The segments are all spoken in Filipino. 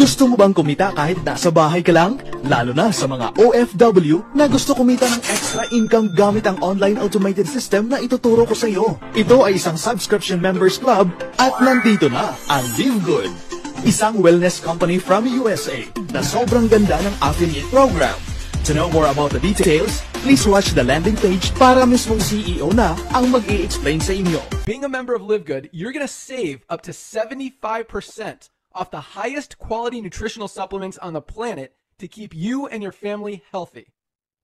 Gusto mo bang kumita kahit nasa bahay ka lang? Lalo na sa mga OFW na gusto kumita ng extra income gamit ang online automated system na ituturo ko sa iyo. Ito ay isang subscription members club at nandito na ang Live Good. Isang wellness company from USA na sobrang ganda ng affiliate program. To know more about the details, please watch the landing page para mismong CEO na ang mag-i-explain sa inyo. Being a member of Live Good, you're going to save up to 75% off the highest quality nutritional supplements on the planet to keep you and your family healthy.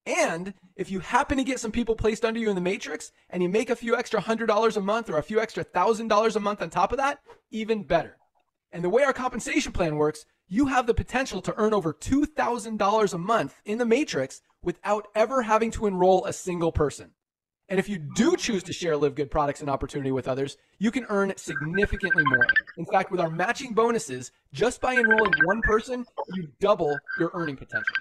And if you happen to get some people placed under you in the matrix and you make a few extra $100 a month or a few extra $1,000 a month on top of that, even better. And the way our compensation plan works, you have the potential to earn over $2,000 a month in the matrix without ever having to enroll a single person. And if you do choose to share Live Good products and opportunity with others, you can earn significantly more. In fact, with our matching bonuses, just by enrolling one person, you double your earning potential.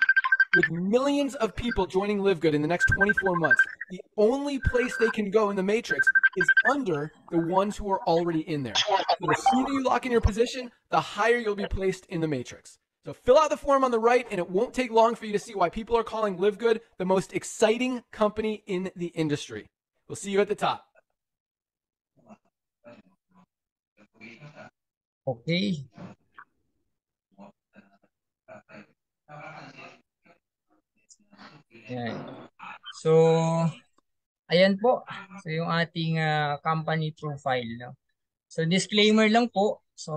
With millions of people joining Live Good in the next 24 months, the only place they can go in the matrix is under the ones who are already in there. So the sooner you lock in your position, the higher you'll be placed in the matrix. So fill out the form on the right, and it won't take long for you to see why people are calling Live Good the most exciting company in the industry. We'll see you at the top. Okay. Ayan. So, ayan po. So, yung ating company profile. No? So, disclaimer lang po. So,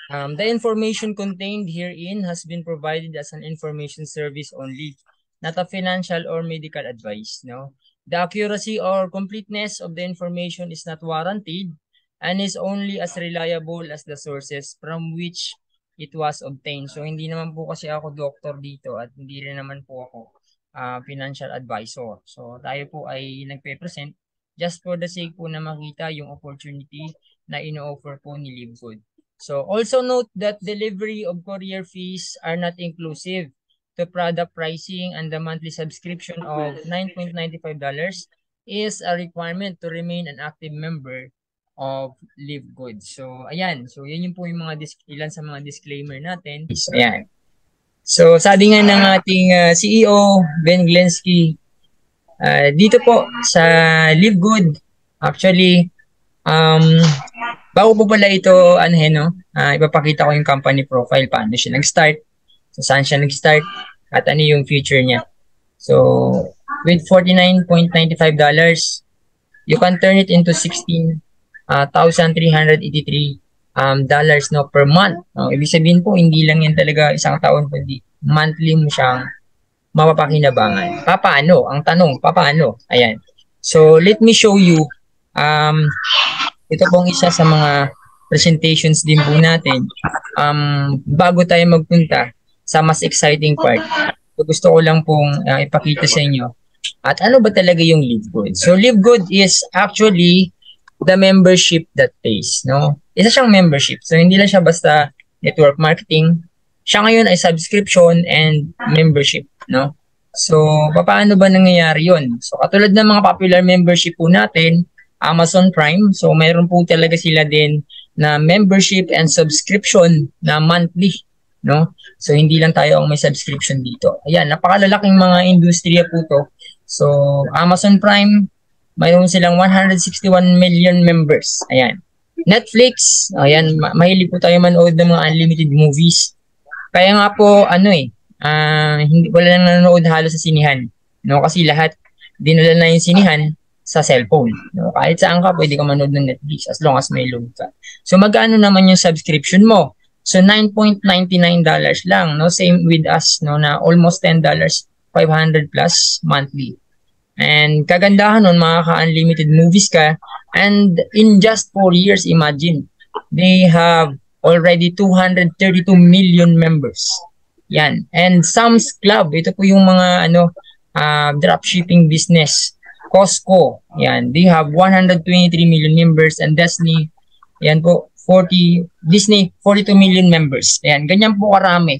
the information contained herein has been provided as an information service only, not a financial or medical advice. No? The accuracy or completeness of the information is not warranted and is only as reliable as the sources from which it was obtained. So, hindi naman po kasi ako doctor dito at hindi rin naman po ako financial advisor. So, tayo po ay nagpe-present just for the sake po na makita yung opportunity na ino-offer po ni Live Good. So, also note that delivery of courier fees are not inclusive to product pricing, and the monthly subscription of $9.95 is a requirement to remain an active member of Live Good. So, ayan. So, yun yung po yung mga ilan sa mga disclaimer natin. So, ayan. So, sabi nga ng ating CEO, Ben Glensky, dito po sa Live Good, actually, bago po pala ito, ipapakita ko yung company profile, paano siya nag-start, so saan siya nag-start, at ano yung future niya. So, with $49.95, you can turn it into $16,383 no, per month. No, ibig sabihin po, hindi lang yan talaga isang taon, kundi monthly mo siyang mapapakinabangan. Paano? Ang tanong, paano? Ayan. So, let me show you. Ito pong isa sa mga presentations din po natin. Bago tayo magpunta sa mas exciting part, so gusto ko lang pong ipakita sa inyo. At ano ba talaga yung Live Good? So, Live Good is actually the membership that pays, no? Isa siyang membership. So, hindi lang siya basta network marketing. Siya ngayon ay subscription and membership, no? So, paano ba nangyayari yun? So, katulad ng mga popular membership po natin, Amazon Prime, so mayroon po talaga sila din na membership and subscription na monthly, no? So, hindi lang tayo ang may subscription dito. Ayan, napakalalaking mga industriya po to. So, Amazon Prime, mayroon silang 161 million members. Ayan. Netflix, ayan, mahilig po tayo manood ng mga unlimited movies. Kaya nga po, hindi wala nang nanonood halos sa sinihan. No? Kasi lahat, dinala na yung sinihan sa cellphone. No? Kahit saan ka, pwede ka manood ng Netflix as long as may load ka. So, magkano naman yung subscription mo? So, $9.99 lang. No? Same with us, no? Na almost $10, 500 plus monthly. And kagandahan nun, makaka-unlimited movies ka. And in just 4 years, imagine, they have already 232 million members. Yan. And Sam's Club, ito po yung mga dropshipping business. Costco, yan. They have 123 million members, and Disney, yan po, 42 million members. Yan. Ganyan po karami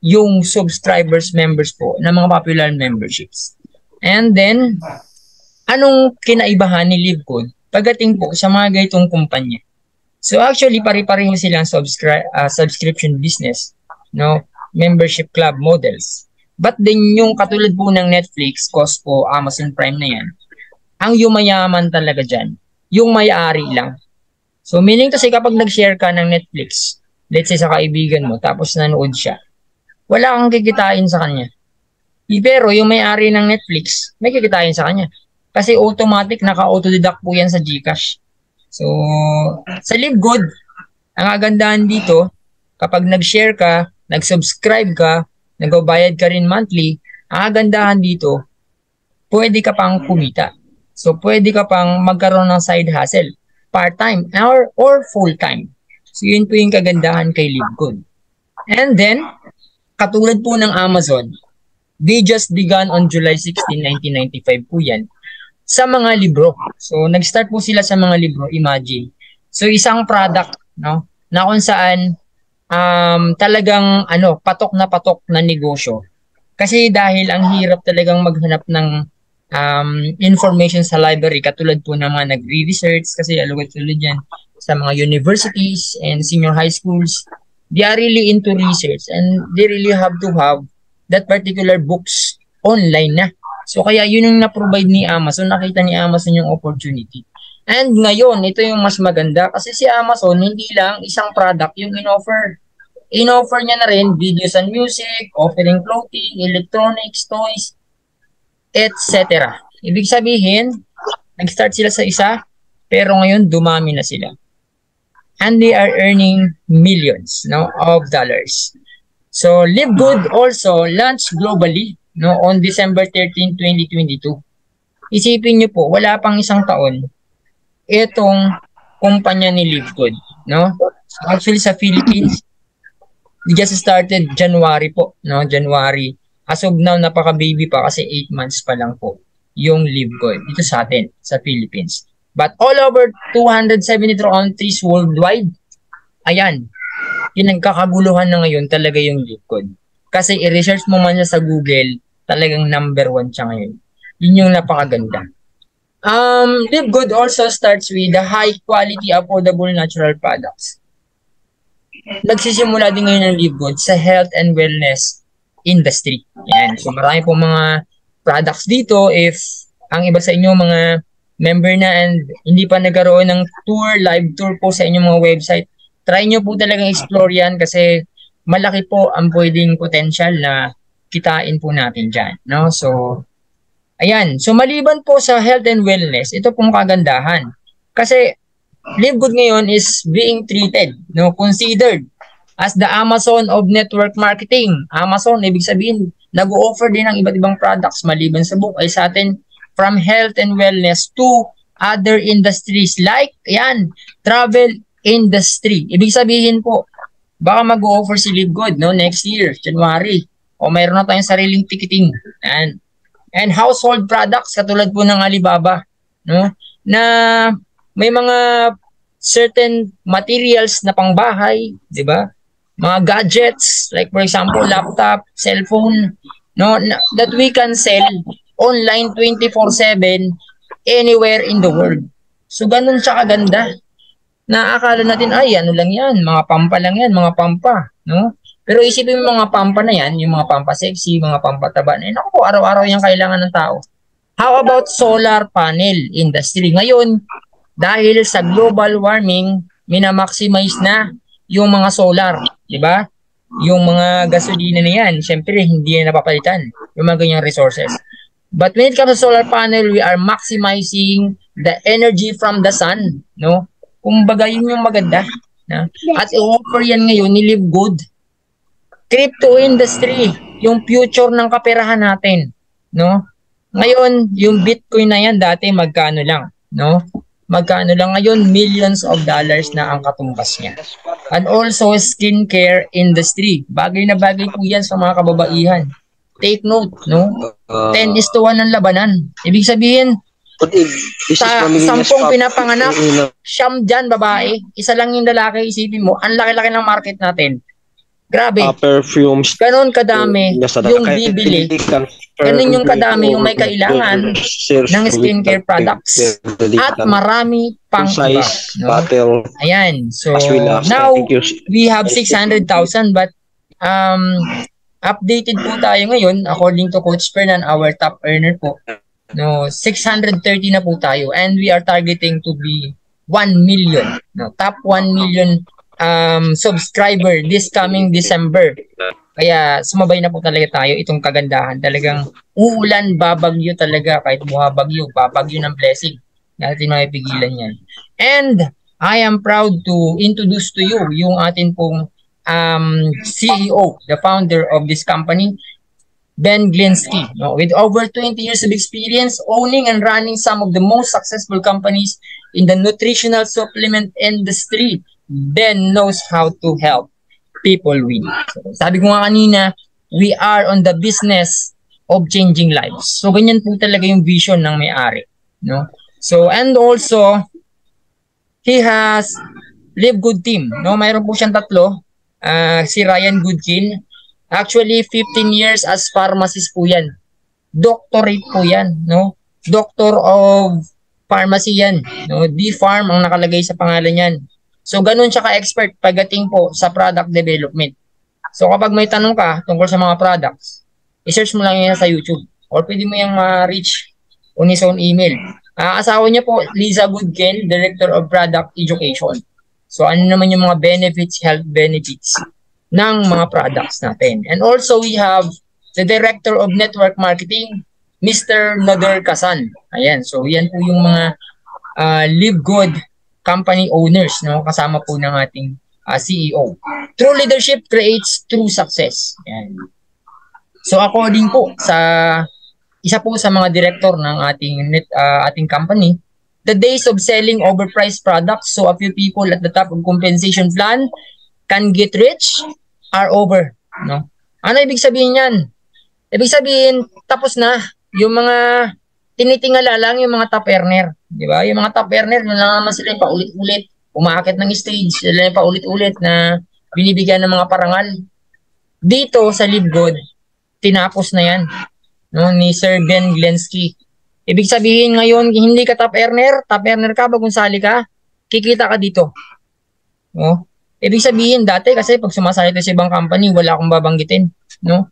yung subscribers members po ng mga popular memberships. And then, anong kinaibahan ni Live Good pagdating po sa mga ganitong kumpanya? So actually, pare-pareho silang subscription business, no? Membership club models. But then yung katulad po ng Netflix, Costco, Amazon Prime na yan, ang yumayaman talaga dyan, yung may-ari lang. So meaning to say, kapag nag-share ka ng Netflix, let's say sa kaibigan mo, tapos nanood siya, wala kang kikitain sa kanya. Pero yung may-ari ng Netflix, may kikitain sa kanya. Kasi automatic, naka-autodeduct po yan sa GCash. So, sa Live Good, ang kagandahan dito, kapag nag-share ka, nag-subscribe ka, nagbabayad ka rin monthly, ang kagandahan dito, pwede ka pang kumita. So, pwede ka pang magkaroon ng side hustle, part-time or full-time. So, yun po yung kagandahan kay Live Good. And then, katulad po ng Amazon, they just began on July 16, 1995 po yan, sa mga libro. So, nag-start po sila sa mga libro, imagine. So, isang product, no, na kung saan talagang patok na negosyo. Kasi dahil ang hirap talagang maghanap ng information sa library, katulad po ng mga nagre-research, kasi tulad yan sa mga universities and senior high schools, they are really into research and they really have to have that particular books online na. So, kaya yun yung na-provide ni Amazon. Nakita ni Amazon yung opportunity. And ngayon, ito yung mas maganda kasi si Amazon, hindi lang isang product yung in-offer. In-offer niya na rin videos and music, offering clothing, electronics, toys, etc. Ibig sabihin, nag-start sila sa isa, pero ngayon dumami na sila. And they are earning millions, no, of dollars. So, Live Good also launched globally, no, on December 13, 2022. Isipin niyo po, wala pang isang taon itong kumpanya ni Live Good, no? So actually sa Philippines, we just started January po, no? January. As of now, napaka-baby pa kasi 8 months pa lang po yung Live Good dito sa atin, sa Philippines. But all over 273 countries worldwide, ayan, pinagkakaguluhan na ngayon talaga yung Live Good. Kasi i-research mo man siya sa Google, talagang #1 siya ngayon. Yun yung napakaganda. Live Good also starts with the high quality, affordable natural products. Nagsisimula din ngayon ng Live Good sa health and wellness industry. Yan. So marami po mga products dito. If ang iba sa inyo mga member na and hindi pa nagkaroon ng tour, live tour po sa inyong mga website, try nyo po talagang explore yan kasi malaki po ang pwedeng potential na kitain po natin dyan. No? So, ayan. So, maliban po sa health and wellness, ito pong kagandahan. Kasi, Live Good ngayon is being treated, no, considered as the Amazon of network marketing. Amazon, ibig sabihin, nag-o-offer din ng iba't ibang products maliban sa book ay sa atin from health and wellness to other industries like, ayan, travel industry. Ibig sabihin po, baka mag-o-offer si Live Good, no, next year, January. O mayroon na tayong sariling ticketing. And household products, katulad po ng Alibaba, no, na may mga certain materials na pangbahay, di ba? Mga gadgets, like for example, laptop, cellphone, no, that we can sell online 24/7 anywhere in the world. So, ganun siya kaganda. Naakala natin, ay, ano lang yan, mga pampa lang yan, mga pampa, no? Pero isipin mo mga pampa na yan, yung mga pampa sexy, mga pampa taba na yan, ako po, araw-araw yung kailangan ng tao. How about solar panel industry? Ngayon, dahil sa global warming, minamaximize na yung mga solar, di ba? Yung mga gasolina na yan, syempre, hindi na napapalitan, yung mga ganyang resources. But when it comes to solar panel, we are maximizing the energy from the sun, no? Kumbaga, yun yung maganda. No? At i-offer yan ngayon ni Live Good. Crypto industry, yung future ng kaperahan natin, no? Ngayon, yung Bitcoin na yan dati magkano lang, no? Magkano lang ngayon, millions of dollars na ang katumbas niya. And also skincare industry. Bagay na bagay po yan sa mga kababaihan. Take note, no? 10:1 ang labanan. Ibig sabihin, sa 10 pinapanganak, 9 dyan babae, isa lang yung lalaki, isipin mo, ang laki-laki ng market natin. Grabe. Perfumes. Ganon kadami yung bibili. Ganon yung kadami yung may kailangan ng skincare products. At marami pang iba. No? Battle. Ayan. So, now, we have 600,000 but updated po tayo ngayon according to Coach Fernan, our top earner po. No, 630 na po tayo and we are targeting to be 1 million. No, top 1 million subscriber this coming December. Kaya sumabay na po talaga tayo itong kagandahan. Talagang uulan, babagyo talaga kahit buhabagyo, babagyo ng blessing. Natin mapipigilan yan. And I am proud to introduce to you yung atin pong CEO, the founder of this company, Ben Glinsky. No? With over 20 years of experience owning and running some of the most successful companies in the nutritional supplement industry, Ben knows how to help people win. So, sabi ko nga kanina, we are on the business of changing lives. So, ganyan po talaga yung vision ng may-ari. No? So, and also, he has Live Good Team. No? Mayroon po siyang tatlo. Si Ryan Goodkin. Actually, 15 years as pharmacist po yan. Doctorate po yan. No? Doctor of Pharmacy yan. No? D-Pharm ang nakalagay sa pangalan yan. So, ganun siya ka-expert pagdating po sa product development. So, kapag may tanong ka tungkol sa mga products, i-search mo lang yan sa YouTube. Or pwede mo yung ma-reach on his own email. Asawa niya po, Liza Goodkin, Director of Product Education. So, ano naman yung mga benefits, health benefits ng mga products natin. And also, we have the Director of Network Marketing, Mr. Nader Kasan. Ayan. So, yan po yung mga Live Good company owners, no, kasama po ng ating CEO. True leadership creates true success. Yan. So according po sa isa po sa mga director ng ating company, the days of selling overpriced products so a few people at the top of compensation plan can get rich are over, no? Ano ibig sabihin niyan? Ibig sabihin tapos na yung mga tinitingala lang yung mga top earner. Di ba? Yung mga top earner, yun lang naman sila paulit-ulit, umaakit ng stage, sila yung paulit-ulit na binibigyan ng mga parangal. Dito sa Live Good, tinapos na yan, no, ni Sir Ben Glinsky. Ibig sabihin ngayon, hindi ka top earner ka, bagong sali ka, kikita ka dito. No? Ibig sabihin, dati kasi pag sumasali ka sa ibang company, wala akong babanggitin. No?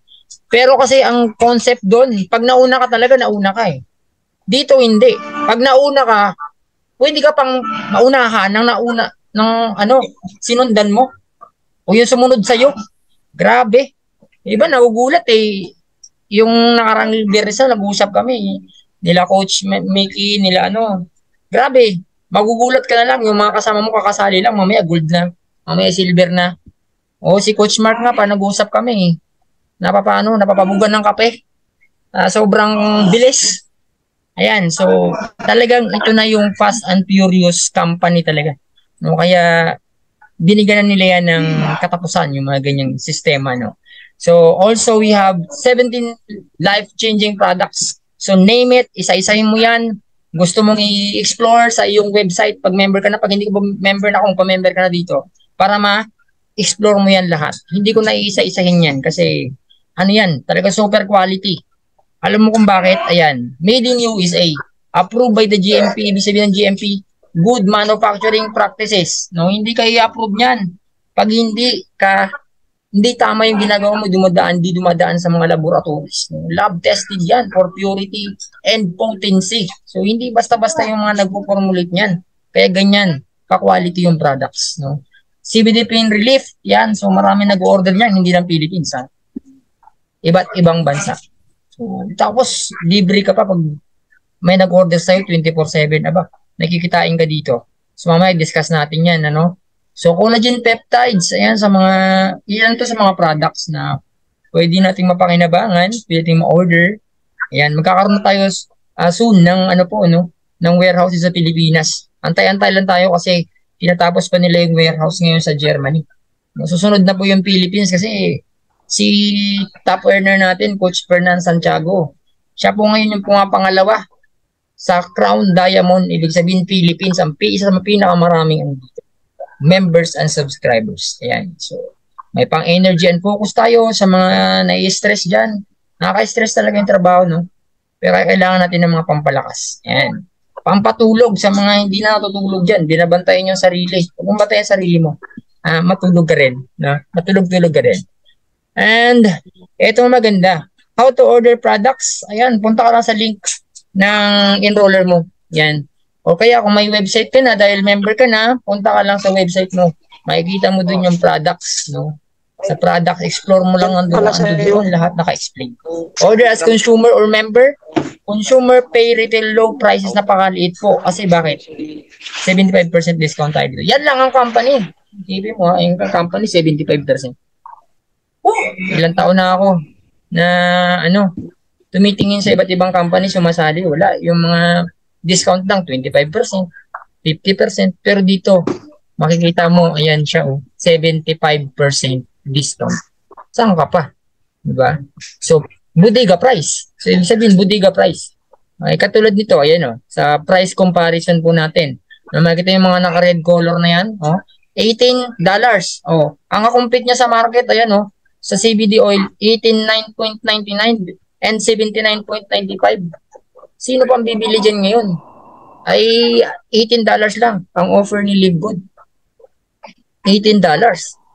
Pero kasi ang concept doon, pag nauna ka talaga, nauna ka eh. Dito hindi. Pag nauna ka, pwede ka pang maunahan ng sinundan mo. O yung sumunod sa'yo. Grabe. Iba, nagugulat eh. Yung nakarang Beresa, nag-usap kami. Nila Coach Mickey, nila Grabe. Magugulat ka na lang. Yung mga kasama mo kakasali lang, mamaya gold na. Mamaya silver na. O si Coach Mark nga pa, nag-usap kami. Napapabugan ng kape. Sobrang bilis. Ayan, so talagang ito na yung Fast and Furious company talaga. No, kaya binigyan na nila yan ng katapusan yung mga ganyang sistema, no. So also we have 17 life-changing products. So name it, isa-isahin mo yan. Gusto mong i-explore sa iyong website pag member ka na, pag hindi ka member na, kung pa-member ka na dito, para ma-explore mo yan lahat. Hindi ko na iisa-isahin yan kasi yan, talaga super quality. Alam mo kung bakit? Ayan. Made in USA. Approved by the GMP. Ibig sabihin ng GMP, Good Manufacturing Practices. No, hindi kayo i-approve niyan. Pag hindi tama yung ginagawa mo, dumadaan sa mga laboratories. No? Lab tested yan for purity and potency. So, hindi basta-basta yung mga nagpo-formulate niyan. Kaya ganyan, ka-quality yung products. No? CBD Pain Relief, yan. So, marami nag-order yan, hindi lang Philippines. Ha? Iba't ibang bansa. So, tapos, libre ka pa pag may nag-order sa'yo 24/7. Nakikitain ka dito. So, mamaya discuss natin yan, So, collagen peptides, ayan, ilan to sa mga products na pwede nating mapakinabangan, pwede nating ma-order. Ayan, magkakaroon na tayo soon ng, ng warehouses sa Pilipinas. Antay-antay lang tayo kasi tinatapos pa nila yung warehouse ngayon sa Germany. Susunod na po yung Philippines kasi si top earner natin, Coach Fernan Santiago. Siya po ngayon yung pangalawa sa Crown Diamond, ibig sabihin Philippines, isa sa pinakamaraming members and subscribers. Ayan. So, May pang energy and focus tayo sa mga nai-stress dyan. Nakaka-stress talaga yung trabaho, no? Pero kailangan natin ng mga pampalakas. Yan. Pampatulog sa mga hindi na natutulog dyan. Binabantayan yung sarili. Huwag mong bantayan sarili mo. Matulog ka rin. No? Matulog-tulog ka rin. And, ito maganda. How to order products. Ayan, punta ka lang sa link ng enroller mo. Yan. O kaya kung may website ka na, dahil member ka na, punta ka lang sa website mo. Makikita mo dun yung products. No? Sa product, explore mo lang ang doon, lahat naka-explain. Order as consumer or member. Consumer pay retail low prices, napakaliit po. Kasi bakit? 75% discount tayo dito. Yan lang ang company. Ibig mo, yung company, 75%. Ilang taon na ako na tumitingin sa iba't ibang company, sumasali. Wala. Yung mga discount lang, 25%, 50%. Pero dito, makikita mo, ayan siya, 75% discount. Saan ka pa? Diba? So, bodega price. So, ibig sabihin, bodega price. Ay, katulad nito, ayan sa price comparison po natin. Makikita yung mga naka-red color na yan, $18. Ang complete niya sa market, ayan sa CBD oil, 89.99 and 79.95. Sino pang bibili dyan ngayon? Ay, $18 lang ang offer ni Live Good. $18.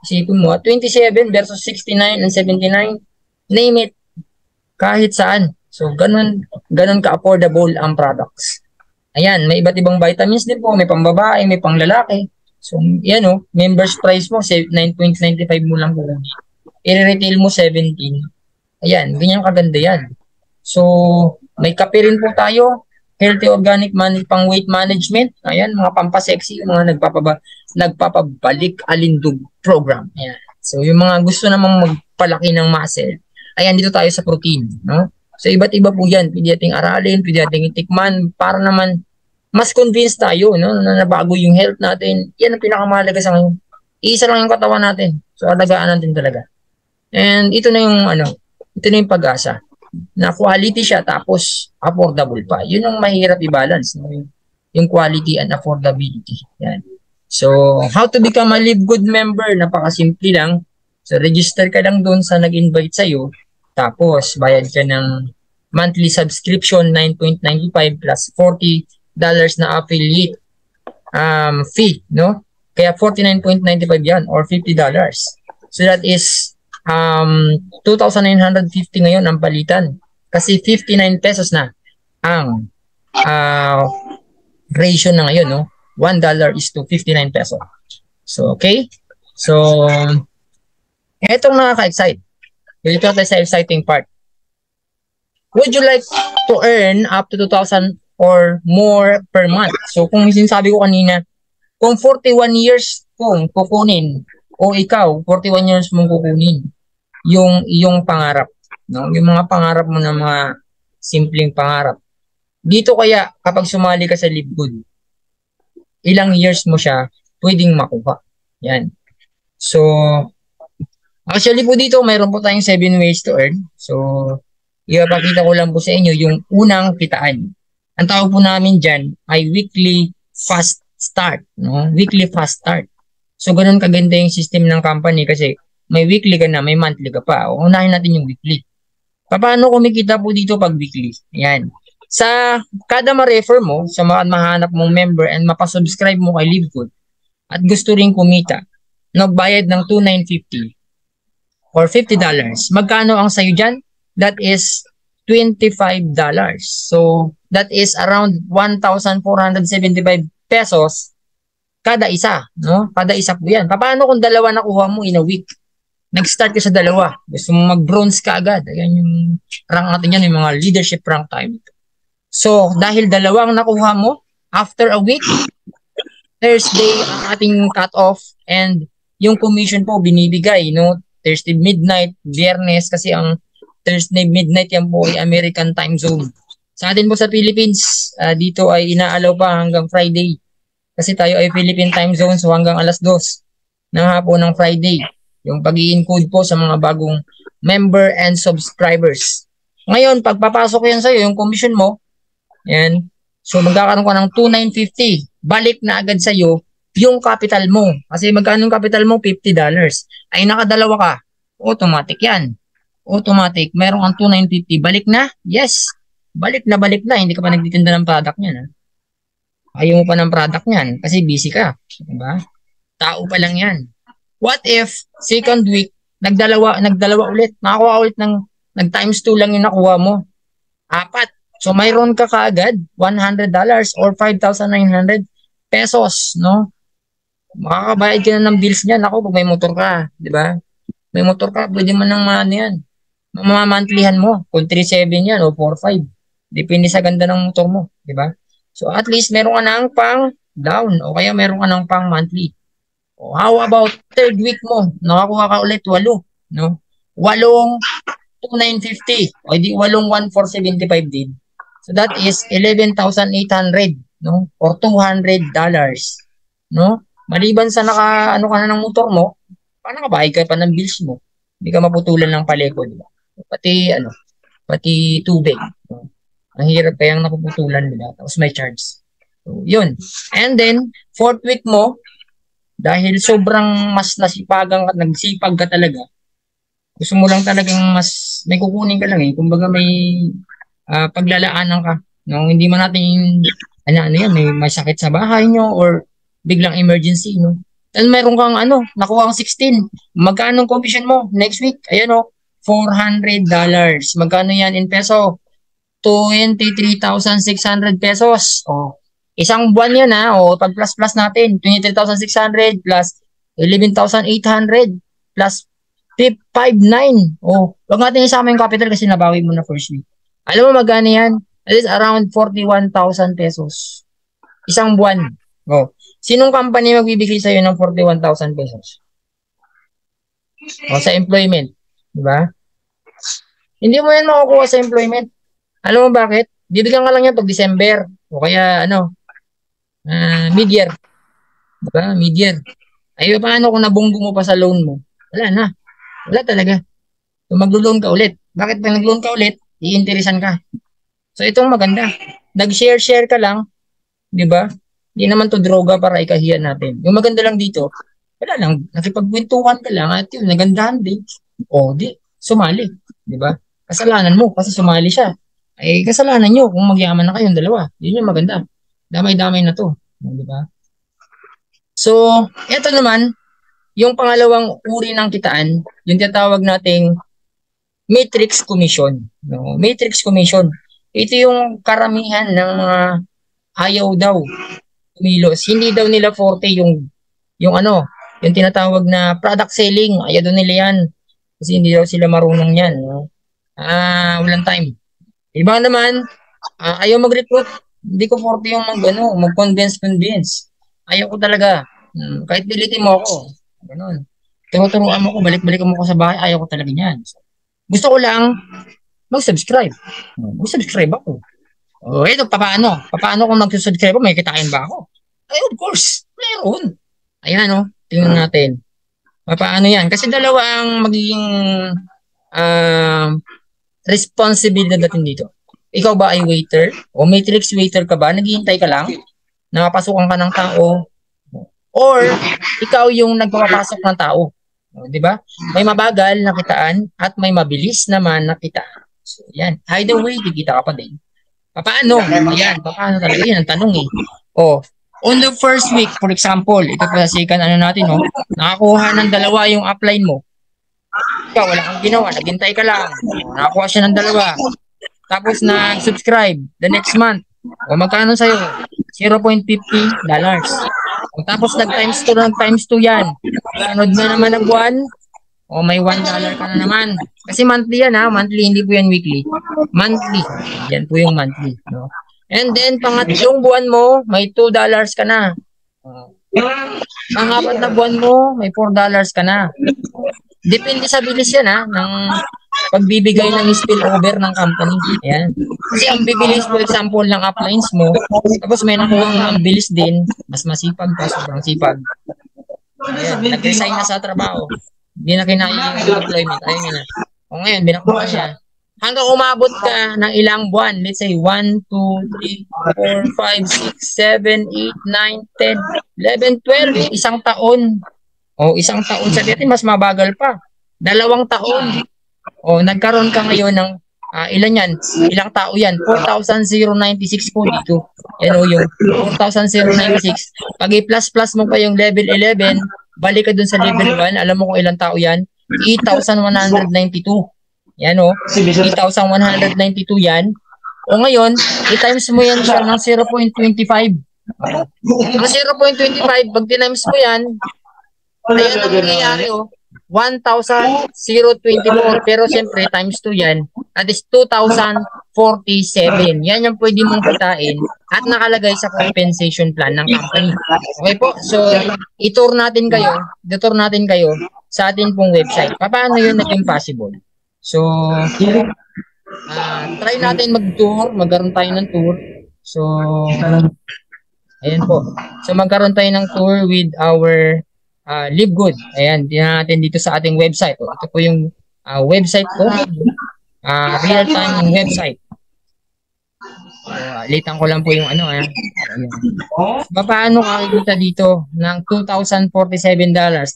Isipin mo, 27 versus 69 and 79. Name it. Kahit saan. So, ganun ka-affordable ang products. Ayan, may iba't ibang vitamins din po. May pambabae, may panglalaki. So, yan members price mo, 9.95 mo lang po. I-retail mo 17. Ayan, ganyan kaganda yan. So, may kape rin po tayo. Healthy organic pang weight management. Ayan, mga pampasexy, mga nagpapabalik alindog program. Ayan. So, yung mga gusto namang magpalaki ng muscle, ayan, dito tayo sa protein. No? So, iba't iba po yan. Pwede nating aralin, pwede nating itikman para naman mas convinced tayo na nabago yung health natin. Yan ang pinakamahalaga sa ngayon. Isa lang yung katawan natin. So, alagaan natin talaga. And ito na yung pag-asa. Na quality siya tapos affordable pa. Yun ang mahirap i-balance. Yung quality and affordability. Yan. So, how to become a Live Good member? Napakasimple lang. So, register ka lang doon sa nag-invite sa'yo. Tapos, bayad ka ng monthly subscription, 9.95 plus $40 na affiliate fee, no? Kaya 49.95 yan or $50. So, that is 2,950 ngayon ang palitan. Kasi 59 pesos na ang ratio na ngayon, no? $1 is to 59 pesos. So, okay? So, etong nakaka-excite. Dito tayo sa exciting part. Would you like to earn up to 2,000 or more per month? So, kung sinasabi ko kanina, kung 41 years kung kukunin, o ikaw, 41 years mong kukunin, yung iyong pangarap. No? Yung mga pangarap mo na mga simpleng pangarap. Dito kaya, kapag sumali ka sa Live Good, ilang years mo siya pwedeng makuha. Yan. So, actually po dito, mayroon po tayong 7 ways to earn. So, ipapakita ko lang po sa inyo yung unang kitaan. Ang tawag po namin dyan ay weekly fast start. No? Weekly fast start. So, ganun kaganda yung system ng company kasi may weekly ka na, may monthly ka pa. Unahin natin yung weekly. Paano kumikita po dito pag weekly? Yan. Sa kada ma-refer mo, sa mga mahanap mong member and mapasubscribe mo kay Live Good at gusto rin kumita, nagbayad ng $2,950 or $50. Magkano ang sayo dyan? That is $25. So, that is around 1,475 pesos kada isa. No? Kada isa po yan. Paano kung dalawa nakuha mo in a week? Nag-start ka sa dalawa. Gusto mo mag-bronze ka agad. Ayan yung rank natin yan, yung mga leadership rank time. So, dahil dalawang nakuha mo, after a week, Thursday ang ating cut-off and yung commission po binibigay, no? Thursday midnight, Biyernes, kasi ang Thursday midnight yan po ay American time zone. Sa atin po sa Philippines, dito ay inaalaw pa hanggang Friday. Kasi tayo ay Philippine time zone, so hanggang 2:00 ng hapon ng Friday. Yung pag-i-encode po sa mga bagong member and subscribers. Ngayon, pagpapasok yan sa'yo, yung commission mo, yan. So, magkakaroon ka ng $2,950. Balik na agad sa'yo yung capital mo. Kasi magkano yung capital mo? $50. Ay nakadalawa ka. Automatic yan. Automatic. Meron kang 2,950. Balik na? Yes. Balik na. Hindi ka pa nagtitinda ng product niyan. Ha? Ayaw mo pa ng product niyan kasi busy ka. Diba? Tao pa lang yan. What if second week, nagdalawa ulit. Nakakuha ulit nag times 2 lang yung nakuha mo. 4. So mayroon ka kaagad $100 or 5,900 pesos, no? Makakabayad ka na ng bills niyan. Ako, pag may motor ka, di ba? May motor ka, pwede mo nang ano yan. Mamamantlihan mo. Kung 3,700 yan o 4,500. Depende sa ganda ng motor mo, di ba? So at least meron ka ng pang down o kaya meron ka ng pang monthly. O how about third week mo? Nakakuha ka ulit 8, no? 8 2,950 o di 8 1,475 din. So that is 11,800, no? Or $200, no? Maliban sa ano ka na ng motor mo, paano ka bayad ka pa ng bills mo? Hindi ka maputulan ng paleko, di ba? Pati tubig. No? Ang hirap kayang napuputulan, di ba? Tapos may charge. So, yun. And then, fourth week mo, dahil sobrang mas nasipagan ka, nagsipag ka talaga, gusto mo lang talagang mas, may kukunin ka lang eh. Kumbaga may paglalaanan ka. No? Hindi man natin, ano yan, may sakit sa bahay nyo or biglang emergency, no? And meron kang nakuha kang 16. Magkano ang commission mo next week? Ayan $400. Magkano yan in peso? 23,600 pesos. O, isang buwan yan o pag plus natin, 23,600 plus 11,800 plus 5,900. O, wag natin isama yung capital kasi nabawi mo na first week. Alam mo magkano yan? That is around 41,000 pesos. Isang buwan. O, sinong company magbibigay sa'yo ng 41,000 pesos? O, sa employment. Diba? Hindi mo yan makukuha sa employment. Alam mo bakit? Bibigyan ka lang yan pag December. O kaya, mid-year. Diba? Mid-year. Ay, paano kung nabunggo mo pa sa loan mo? Wala na. Wala talaga. So, maglo-loan ka ulit. Bakit pag nag-loan ka ulit, i-interesan ka. So, itong maganda. Nag-share ka lang. Diba? Hindi naman to droga para ikahiyan natin. Yung maganda lang dito, wala lang. Nakipagkwentuhan ka lang at yun, nagandahan din. O, sumali. Diba? Kasalanan mo kasi sumali siya. Ay, kasalanan nyo kung magyaman na kayong dalawa. Yun yung maganda. Damay-damay na to. Diba? So, ito naman, yung pangalawang uri ng kitaan, yung tinatawag nating matrix commission. No? Matrix commission. Ito yung karamihan ng mga ayaw daw kumilos. Hindi daw nila forte yung tinatawag na product selling. Ayaw daw nila yan. Kasi hindi daw sila marunong yan. No? Walang time. Iba naman, ayaw mag-recruit. Hindi ko forte yung mag-convince. Ayaw ko talaga. Kahit dilitin mo ako. Ganun. Turuan mo ko, balik-balik mo ko sa bahay, ayaw ko talaga yan. So, gusto ko lang mag-subscribe. Mag-subscribe ako. O, ito, paano? Paano kung mag-subscribe ako, may kitain ba ako? Ay, of course, meron. Ayan, tingnan natin. Paano yan? Kasi dalawa ang magiging responsibility natin dito. Ikaw ba ay waiter? O matrix waiter ka ba? Naghihintay ka lang? Nakapasukan ka ng tao? Or ikaw yung nagpapasok ng tao? Di ba? May mabagal na kitaan at may mabilis naman na kitaan. So, yan. Either way, kikita ka pa din. Paano? Ayan. Paano talaga? Yan ang tanong eh. O, on the first week, for example, ito pa sa second natin, nakakuha ng dalawa yung upline mo. Ikaw, wala kang ginawa, naghintay ka lang. Nakakuha siya ng dalawa. Tapos nag-subscribe the next month. O magkano sa'yo? $0.50. Tapos nag-times 2 yan. Sunod na naman ng buwan. O may $1 ka na naman. Kasi monthly yan monthly, hindi po yan weekly. Monthly. Yan po yung monthly. No? And then, pangatlong buwan mo, may $2 ka na. Pang-apat na buwan mo, may $4 ka na. Depende sa bilis yan ng pagbibigay ng spillover ng company. Ayan. Kasi ang bibilis, for example, ng uplines mo, tapos may nakuha ang bilis din, mas masipag ka, sobrang sipag. Ayan. Nag-resign na sa trabaho. Hindi na kinaya yung employment. Ayun yun na. O ngayon, binakuha siya. hanggang umabot ka ng ilang buwan. Let's say 1, 2, 3, 4, 5, 6, 7, 8, 9, 10, 11, 12, isang taon. O isang taon, sabihin mas mabagal pa. 2 taon. O nagkaroon ka ngayon ng ilan yan? Ilang tao yan? 4,096 po dito. Yan o yung 4,096. Pag i-plus-plus mo pa yung level 11, balik ka dun sa level 1. Alam mo kung ilang tao yan? 8,192. Yan o. 8,192 yan. O ngayon, i-times mo yan siya ng 0.25. Ang 0.25, pag times mo yan, ayan ang nangyayari o. 1,024. Pero siyempre, times 2 yan. At is 2,047. Yan yung pwede mong kitain at nakalagay sa compensation plan ng company. Okay po? So, i-tour natin kayo sa atin pong website. Paano yun naging possible? So, try natin mag-tour. Magkaroon tayo ng tour. So, ayan po. So, magkaroon tayo ng tour with our Live Good. Ayan, tingnan natin dito sa ating website. Ito po yung website ko. Real-time website. Litan ko lang po yung ano. Ayan. Paano kakikita dito ng $2,047?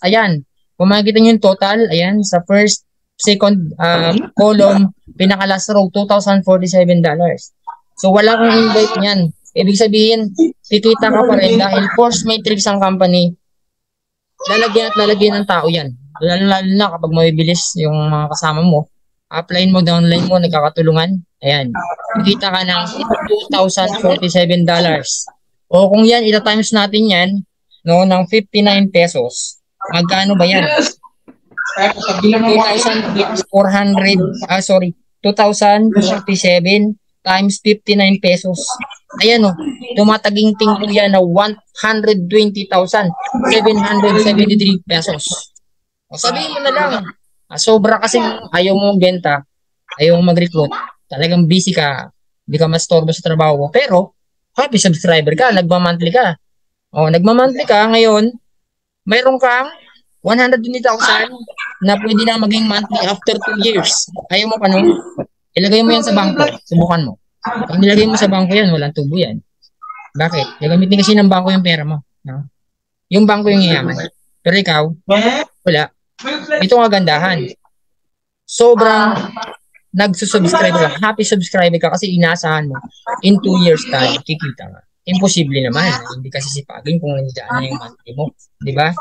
Ayan, kung makikita nyo yung total, ayan, sa first, second column, pinaka-last row, $2,047. So, wala kang invite niyan. Ibig sabihin, kikita ka pa rin dahil force matrix ang company. Lalagyan at lalagyan ng tao yan. Lalo na kapag mabibilis yung mga kasama mo, upline mo, downline mo, nagkakatulungan. Ayan. Kikita ka ng $2,047. O kung yan, ita-times natin yan, no, ng 59 pesos. Magkano ba yan? 2,400, 2,047 times 59 pesos. Ayan o, tumataginting po yan na 120,773 pesos. O sabihin mo na lang, sobra kasi ayaw mo magbenta, ayaw mo mag-recruit, talagang busy ka, hindi ka mastorbo sa trabaho mo, pero happy subscriber ka, nagmamonthly ka. O, nagmamonthly ka, ngayon, mayroon kang 120,000 na pwede na maging monthly after 2 years. Ayaw mo pa nun? Ilagay mo yan sa bangko, subukan mo. Pag nilagay mo sa bangko yan, walang tubo yan. Bakit? Gagamitin kasi ng bangko yung pera mo. No? Yung bangko yung yayaman. Pero ikaw, wala. Ito ang kagandahan. Sobrang nagsusubscribe ka. Happy subscriber ka kasi inaasahan mo. In 2 years time, kikita ka. Imposible naman. Hindi kasi sipagin kung nandiyan na yung monthly mo. Diba?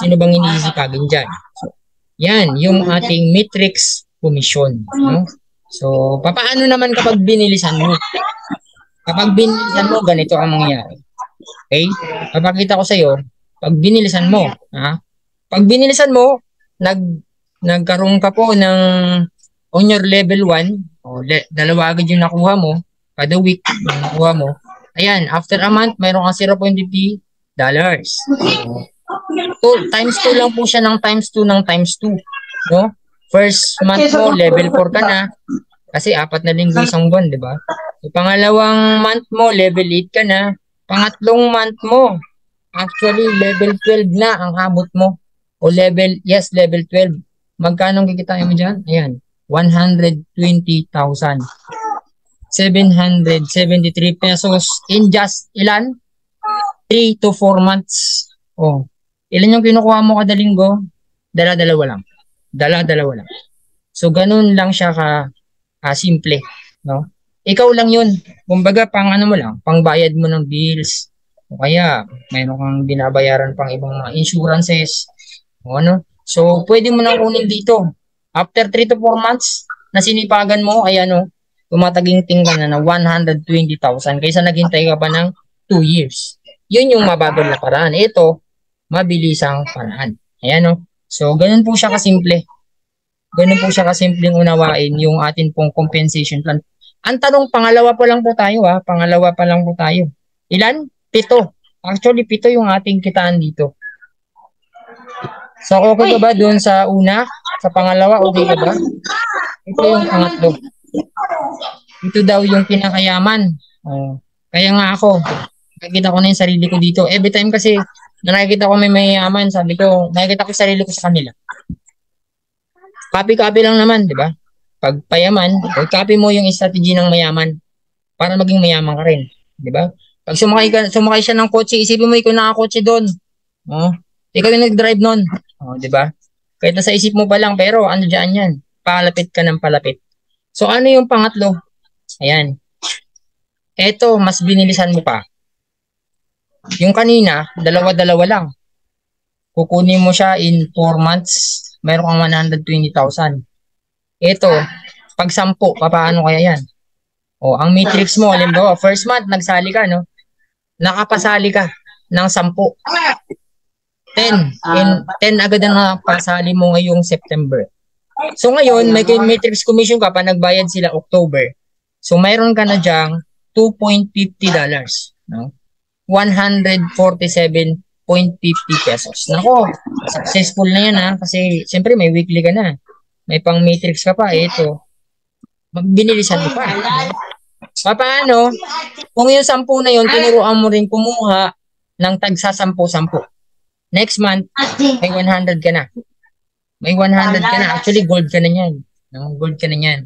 Sino bang inisipagin dyan? So, yan, yung ating matrix commission. No? So, paano naman kapag binilisan mo? Kapag binilisan mo, ganito ang mangyayari. Okay? Papakita ko sa iyo, pag binilisan mo, pag binilisan mo, nagkaroon ka po ng on your level 1, dalawa agad yung nakuha mo, kada week yung nakuha mo. Ayan, after a month, mayroon kang $0.50. So, times 2 lang po siya ng times 2 ng times 2. No? First month mo, level 4 ka na. Kasi 4 na linggo isang buwan, di ba? So, pangalawang month mo, level 8 ka na. Pangatlong month mo, actually, level 12 na ang habot mo. O level 12. Magkano kikitain mo dyan? Ayan, 120,773 pesos in just ilan? 3 to 4 months. Oh, ilan yung kinukuha mo kada linggo? Dala-dalawa lang. Dala-dalawa lang. So, ganun lang siya simple, no? Ikaw lang yun. Kumbaga, pang ano mo lang, pang bayad mo ng bills. O kaya, mayroon kang binabayaran pang ibang mga insurances. O ano? So, pwede mo nang kunin dito. After 3 to 4 months na sinipagan mo, ay ano, tumataginting ka na 120,000 kaysa naghintay ka pa ng 2 years. Yun yung mabagal na paraan. Ito, mabilisang paraan. Ayan o. So, ganun po siya kasimple. Ganun po siya kasimpleng unawain yung atin pong compensation plan. Ang tanong, pangalawa pa lang po tayo Pangalawa pa lang po tayo. Ilan? 7. Actually, 7 yung ating kitaan dito. So, okay ka ba doon sa una? Sa pangalawa, okay ka ba? Ito yung pangatlo. Ito daw yung pinakayaman. Kaya nga ako, nakikita ko na yung sarili ko dito. Every time kasi, na nakikita ko may mayaman, sabi ko, nakikita ko yung sarili ko sa kanila. Copy-copy lang naman, di ba? Pag payaman, copy mo yung strategy ng mayaman para maging mayaman ka rin. Di ba? Pag sumakay siya ng kotse, isipin mo ikaw nakakotse doon. Oh, ikaw yung nag-drive nun. Oh, di ba? Kahit nasa isip mo pa lang, pero ano dyan yan? Palapit ka ng palapit. So, ano yung pangatlo? Ayan. Eto, mas binilisan mo pa. Yung kanina, dalawa-dalawa lang. Kukunin mo siya in 4 months, mayroon kang 120,000. Ito, pag 10, paano kaya yan? O, ang matrix mo, halimbawa, first month, nagsali ka, no? Nakapasali ka ng 10. 10 agad ang nakapasali mo ngayong September. So ngayon, may matrix commission ka pa, nagbayad sila October. So mayroon ka na dyang $2.50, no? 147.50 pesos. Nako, successful na yan ha, kasi siyempre may weekly ka na. May pang matrix ka pa, ito. Binilisan mo pa. Paano? Kung yung 10 na yun, tinuruan mo rin kumuha ng tagsa 10-10. Next month, may 100 ka na. May 100 ka na. Actually, gold ka na yan. No? Gold ka na yan.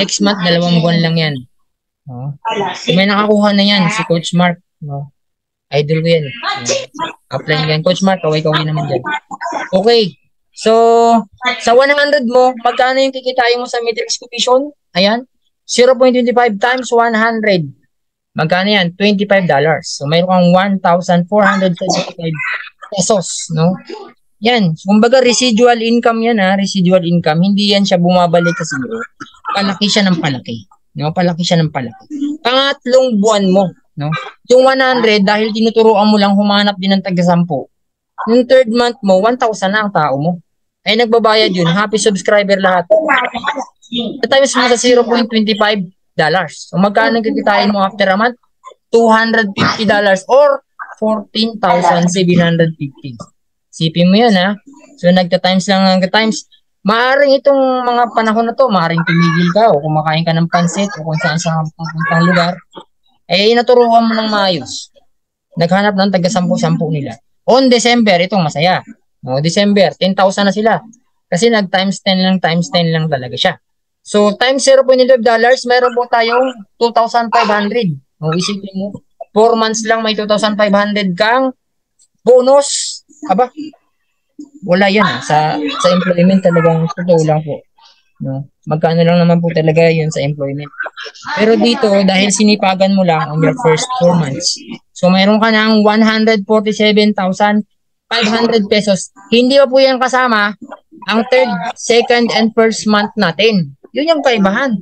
Next month, 2 buwan lang yan. No? May nakakuha na yan, si Coach Mark. No? Idol ko yan. Apply yan. Coach Mark, kaway-kaway naman dyan. Okay. So, sa 100 mo, magkano yung kikitain mo sa matrix commission? Ayan. 0.25 times 100. Magkano yan? $25. So, mayroon kang 1,475 pesos, no? Yan. Kumbaga, residual income yan, ha? Residual income. Hindi yan siya bumabalik sa zero. Palaki siya ng palaki. No? Palaki siya ng palaki. Pangatlong buwan mo, no? Yung 100, dahil tinuturuan mo lang humanap din ng taga-10. Yung third month mo, 1,000 na ang tao mo. Ay, nagbabayad yun. Happy subscriber lahat. At times mo sa $0.25. So, magkano kikitain mo after a month? $250 or 14,750. Sipin mo yan, ha? So, nagta-times lang ang times. Maaring itong mga panahon na to, maaring tumigil ka o kumakain ka ng pansit o kung saan sa pupuntang lugar. Eh, naturuan mo ng maayos. Naghanap ng taga-10 nila. On December, itong masaya. No, December, 10,000 na sila. Kasi nag-times 10 lang talaga siya. So, times $0.25, meron po tayong 2,500. No, isipin mo, 4 months lang may 2,500 kang bonus. Aba, wala yan. Sa employment talagang totoo lang po. No? Magkano lang naman po talaga yun sa employment. Pero dito, dahil sinipagan mo lang on your first 4 months, so mayroon ka ng 147,500 pesos. Hindi pa po yan kasama ang third, second, and first month natin. Yun yung kaibahan.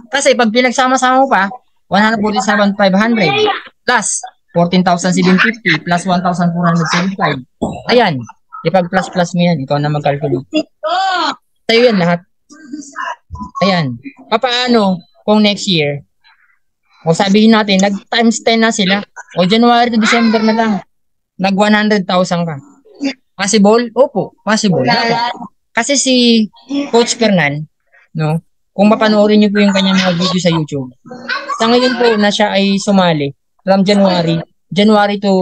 Kasi pag pinagsama-sama mo pa, 147,500 plus 14,750 plus 1,475. Ayan. Ipag plus mo yan. Ikaw na mag-calculate. Tayo yan lahat. Ayan. Paano kung next year, o sabihin natin, nag-times 10 na sila, o January to December na lang, nag-100,000 ka. Possible? Opo, possible. Kasi si Coach Fernan, no, kung mapanoorin niyo po yung kanyang mga video sa YouTube, sa ngayon po na siya ay sumali from January to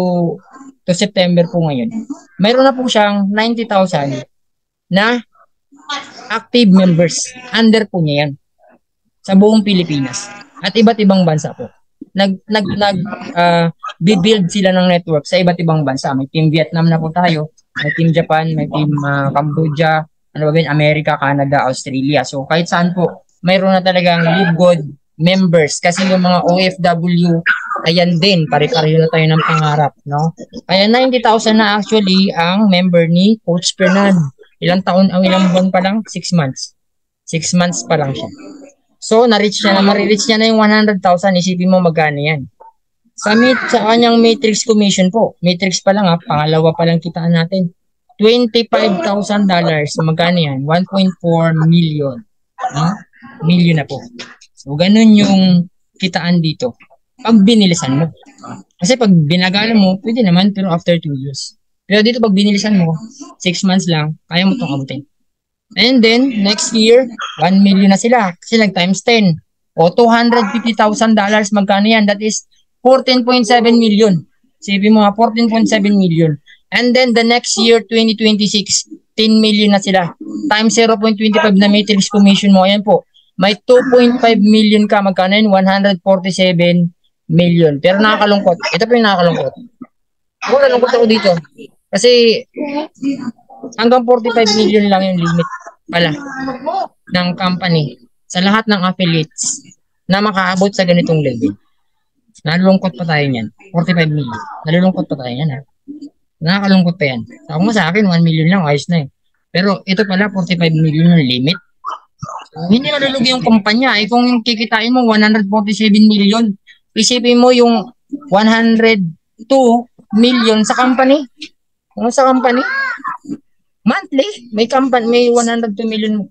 September po ngayon. Mayroon na po siyang 90,000 na active members. Under po niya yan. Sa buong Pilipinas. At iba't ibang bansa po. Bibuild sila ng network sa iba't ibang bansa. May team Vietnam na po tayo. May team Japan, may team Cambodia, America, Canada, Australia. So kahit saan po, mayroon na talagang Live Good members. Kasi yung mga OFW, ayan din, pare-pareho na tayo ng pangarap, no? Kaya 90,000 na actually ang member ni Coach Fernan. Ilang buwan pa lang? 6 months. 6 months pa lang siya. So, ma-reach niya na yung 100,000. Isipin mo magkano yan. Sa kanyang matrix commission po. Matrix pa lang, pangalawa pa lang kitaan natin. $25,000. Magkano yan? 1.4 million. Million na po. So, ganun yung kitaan dito. Pag binilisan mo. Kasi pag binagalan mo, pwede naman, pero after 2 years. Pero dito pag binilisan mo, 6 months lang, kaya mo itong abutin. And then, next year, 1 million na sila. Kasi nag-times 10. O $250,000, magkano yan? That is 14.7 million. Sabi mo 14.7 million. And then, the next year, 2026, 10 million na sila. Times 0.25 na matrix commission mo. Ayan po. may 2.5 million ka, magkano yun? 147 million. Pero nakakalungkot. Ito pa yung nakakalungkot. Ako nalungkot ako dito. Kasi hanggang 45 million lang yung limit pala ng company sa lahat ng affiliates na makaabot sa ganitong level. Nalulungkot pa tayo niyan. 45 million. Nalulungkot pa tayo niyan, ha? Nakakalungkot pa yan. Ako nga sa akin, 1 million lang, ayos na eh. Pero ito pala, 45 million yung limit. So, hindi malulugi yung kumpanya. Eh, kung yung kikitain mo, 147 million, isipin mo yung 102 million sa company. Kung sa company, monthly, may company, may 102 million